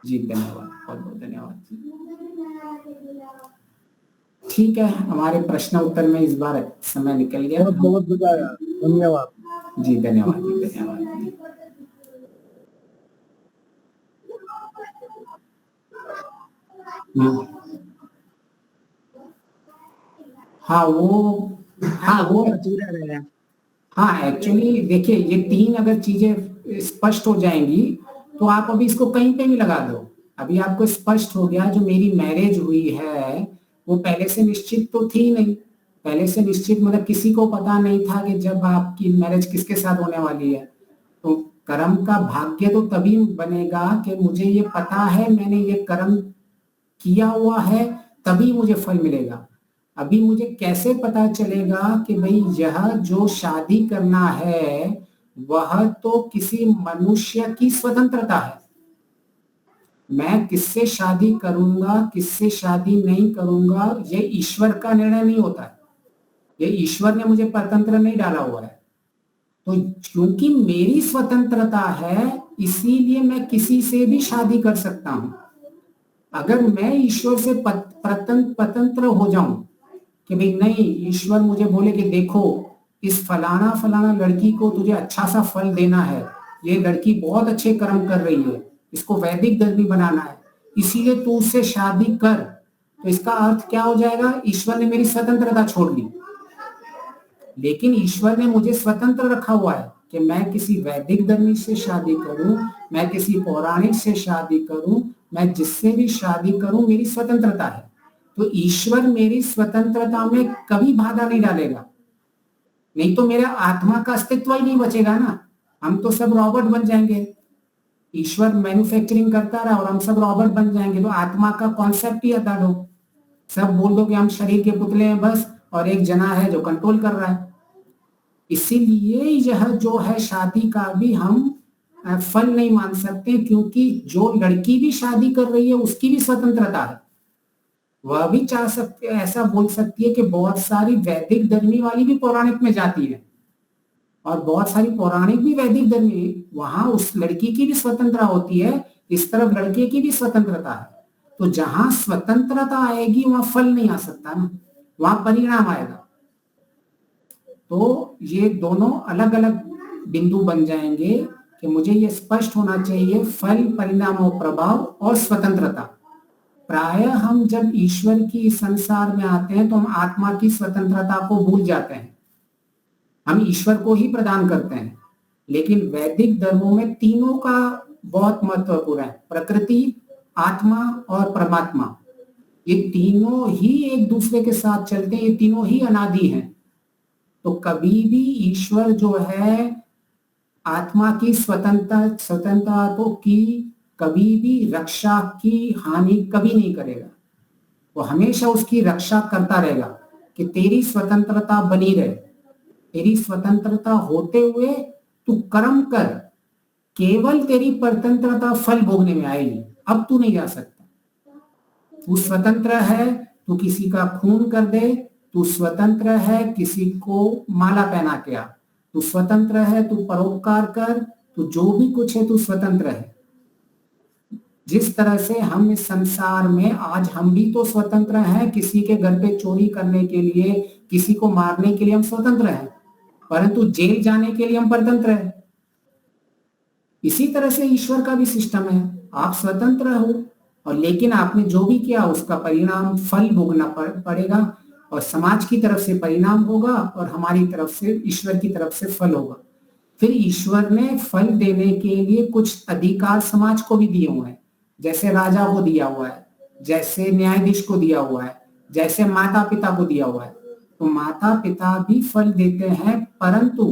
जी। धन्यवाद, बहुत बहुत धन्यवाद जी। ठीक है, हमारे प्रश्न उत्तर में इस बार समय निकल गया। बहुत बताया, धन्यवाद। जी धन्यवाद जी, धन्यवाद। हाँ वो अधूरा रहा। हाँ एक्चुअली देखिए, ये 3 अगर चीजें स्पष्ट हो जाएंगी तो आप अभी इसको कहीं पे भी लगा दो। अभी आपको स्पष्ट हो गया, जो मेरी मैरिज हुई है वो पहले से निश्चित तो थी नहीं। पहले से निश्चित मतलब किसी को पता नहीं था कि जब आपकी मैरिज किसके साथ होने वाली है। तो कर्म का भाग्य तो तभी बनेगा कि मुझे ये पता है मैंने ये कर्म किया हुआ है, तभी मुझे फल मिलेगा। अभी मुझे कैसे पता चलेगा कि भाई यह जो शादी करना है वह तो किसी मनुष्य की स्वतंत्रता है। मैं किससे शादी करूंगा, किससे शादी नहीं करूंगा, ये ईश्वर का निर्णय नहीं होता है। ये ईश्वर ने मुझे परतंत्र नहीं डाला हुआ है। तो क्योंकि मेरी स्वतंत्रता है इसीलिए मैं किसी से भी शादी कर सकता हूं। अगर मैं ईश्वर से स्वतंत्र हो जाऊं कि भाई नहीं, ईश्वर मुझे बोले कि देखो इस फलाना फलाना लड़की को तुझे अच्छा सा फल देना है, ये लड़की बहुत अच्छे कर्म कर रही है, इसको वैदिक धर्मी बनाना है, इसीलिए तू उससे शादी कर, तो इसका अर्थ क्या हो जाएगा, ईश्वर ने मेरी स्वतंत्रता छोड़ दी। लेकिन ईश्वर ने मुझे स्वतंत्र रखा हुआ है कि मैं किसी वैदिक धर्मी से शादी करूं, मैं किसी पौराणिक से शादी करूं, मैं जिससे भी शादी करूं, मेरी स्वतंत्रता है। तो ईश्वर मेरी स्वतंत्रता में कभी बाधा नहीं डालेगा, नहीं तो मेरा आत्मा का अस्तित्व ही नहीं बचेगा ना। हम तो सब रॉबोट बन जाएंगे। ईश्वर मैन्युफैक्चरिंग करता रहा और हम सब रॉबोट बन जाएंगे, तो आत्मा का कॉन्सेप्ट ही हटा दो। सब बोल दो कि हम शरीर के पुतले हैं बस, और एक जना है जो कंट्रोल कर रहा है। इसीलिए यह जो है शादी का भी हम फल नहीं मान सकते, क्योंकि जो लड़की भी शादी कर रही है उसकी भी स्वतंत्रता है। वह भी चाह सकते, ऐसा बोल सकती है कि बहुत सारी वैदिक धर्मी वाली भी पौराणिक में जाती है और बहुत सारी पौराणिक भी वैदिक धर्मी, वहां उस लड़की की भी स्वतंत्रता होती है, इस तरफ लड़के की भी स्वतंत्रता है। तो जहां स्वतंत्रता आएगी वहां फल नहीं आ सकता ना, वहां परिणाम आएगा। तो ये दोनों अलग अलग बिंदु बन जाएंगे कि मुझे ये स्पष्ट होना चाहिए, फल, परिणाम और प्रभाव और स्वतंत्रता। प्रायः हम जब ईश्वर की संसार में आते हैं तो हम आत्मा की स्वतंत्रता को भूल जाते हैं, हम ईश्वर को ही प्रदान करते हैं। लेकिन वैदिक धर्मों में तीनों का बहुत महत्वपूर्ण है, प्रकृति, आत्मा और परमात्मा। ये तीनों ही एक दूसरे के साथ चलते हैं, ये तीनों ही अनादि हैं। तो कभी भी ईश्वर जो है आत्मा की स्वतंत्रता तो की कभी भी रक्षा की हानि कभी नहीं करेगा, वो हमेशा उसकी रक्षा करता रहेगा कि तेरी स्वतंत्रता बनी रहे। तेरी स्वतंत्रता होते हुए तू कर्म कर, केवल तेरी परतंत्रता फल भोगने में आएगी, अब तू नहीं जा सकता। तू स्वतंत्र है, तू किसी का खून कर दे, तू स्वतंत्र है किसी को माला पहना के आ, तू स्वतंत्र है तू परोपकार कर, तू जो भी कुछ है तू स्वतंत्र है। जिस तरह से हम इस संसार में आज हम भी तो स्वतंत्र हैं, किसी के घर पे चोरी करने के लिए, किसी को मारने के लिए हम स्वतंत्र हैं, परंतु जेल जाने के लिए हम परतंत्र हैं। इसी तरह से ईश्वर का भी सिस्टम है, आप स्वतंत्र हो और लेकिन आपने जो भी किया उसका परिणाम फल भोगना पड़ेगा, और समाज की तरफ से परिणाम होगा और हमारी तरफ से, ईश्वर की तरफ से फल होगा। फिर ईश्वर ने फल देने के लिए कुछ अधिकार समाज को भी दिए हुए हैं, जैसे राजा को दिया हुआ है, जैसे न्यायाधीश को दिया हुआ है, जैसे माता पिता को दिया हुआ है। तो माता पिता भी फल देते हैं, परंतु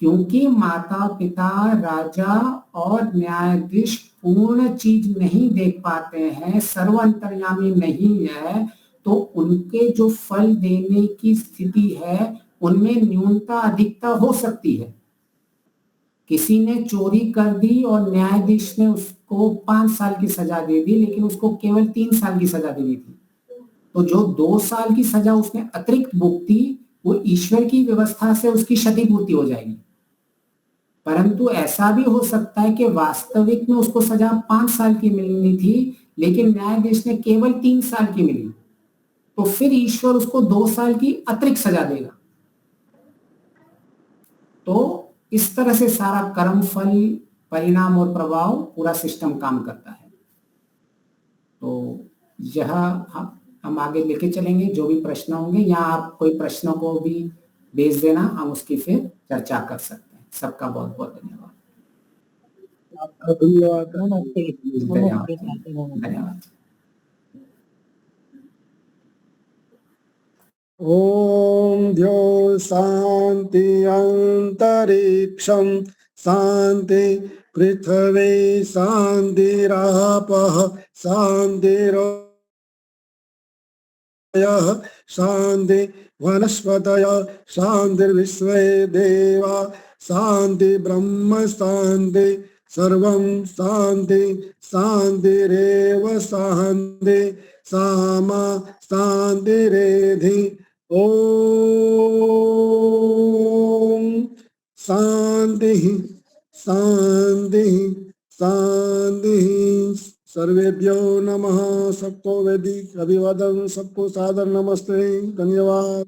क्योंकि माता पिता, राजा और न्यायाधीश पूर्ण चीज नहीं देख पाते हैं, सर्व अंतर्यामी नहीं है, तो उनके जो फल देने की स्थिति है उनमें न्यूनता अधिकता हो सकती है। किसी ने चोरी कर दी और न्यायाधीश ने उसको 5 साल की सजा दे दी, लेकिन उसको केवल 3 साल की सजा देनी थी। तो जो 2 साल की सजा उसने अतिरिक्त भुगती, वो ईश्वर की व्यवस्था से उसकी क्षतिपूर्ति हो जाएगी। परंतु ऐसा भी हो सकता है कि वास्तविक में उसको सजा 5 साल की मिलनी थी, लेकिन न्यायाधीश ने केवल 3 साल की मिली, तो फिर ईश्वर उसको 2 साल की अतिरिक्त सजा देगा। तो इस तरह से सारा कर्म फल परिणाम और प्रभाव पूरा सिस्टम काम करता है। तो यह हम आगे लेके चलेंगे। जो भी प्रश्न होंगे यहाँ आप कोई प्रश्नों को भी भेज देना, हम उसकी फिर चर्चा कर सकते हैं। सबका बहुत बहुत धन्यवाद। धन्यवाद। ओम द्यो शांति अंतरिक्षम शांति पृथ्वी शांतिरापः शांतिरोयः शांति वनस्पतयः शांतिर्विश्वे देवा शांति ब्रह्म शांति सर्वं शांति शांतिरेव शांति सामा शांतिरेधि। ओम शांति शांति शांति। सर्वेभ्यो नमः। सबको वैदिक अभिवादन, सबको सादर नमस्ते, धन्यवाद।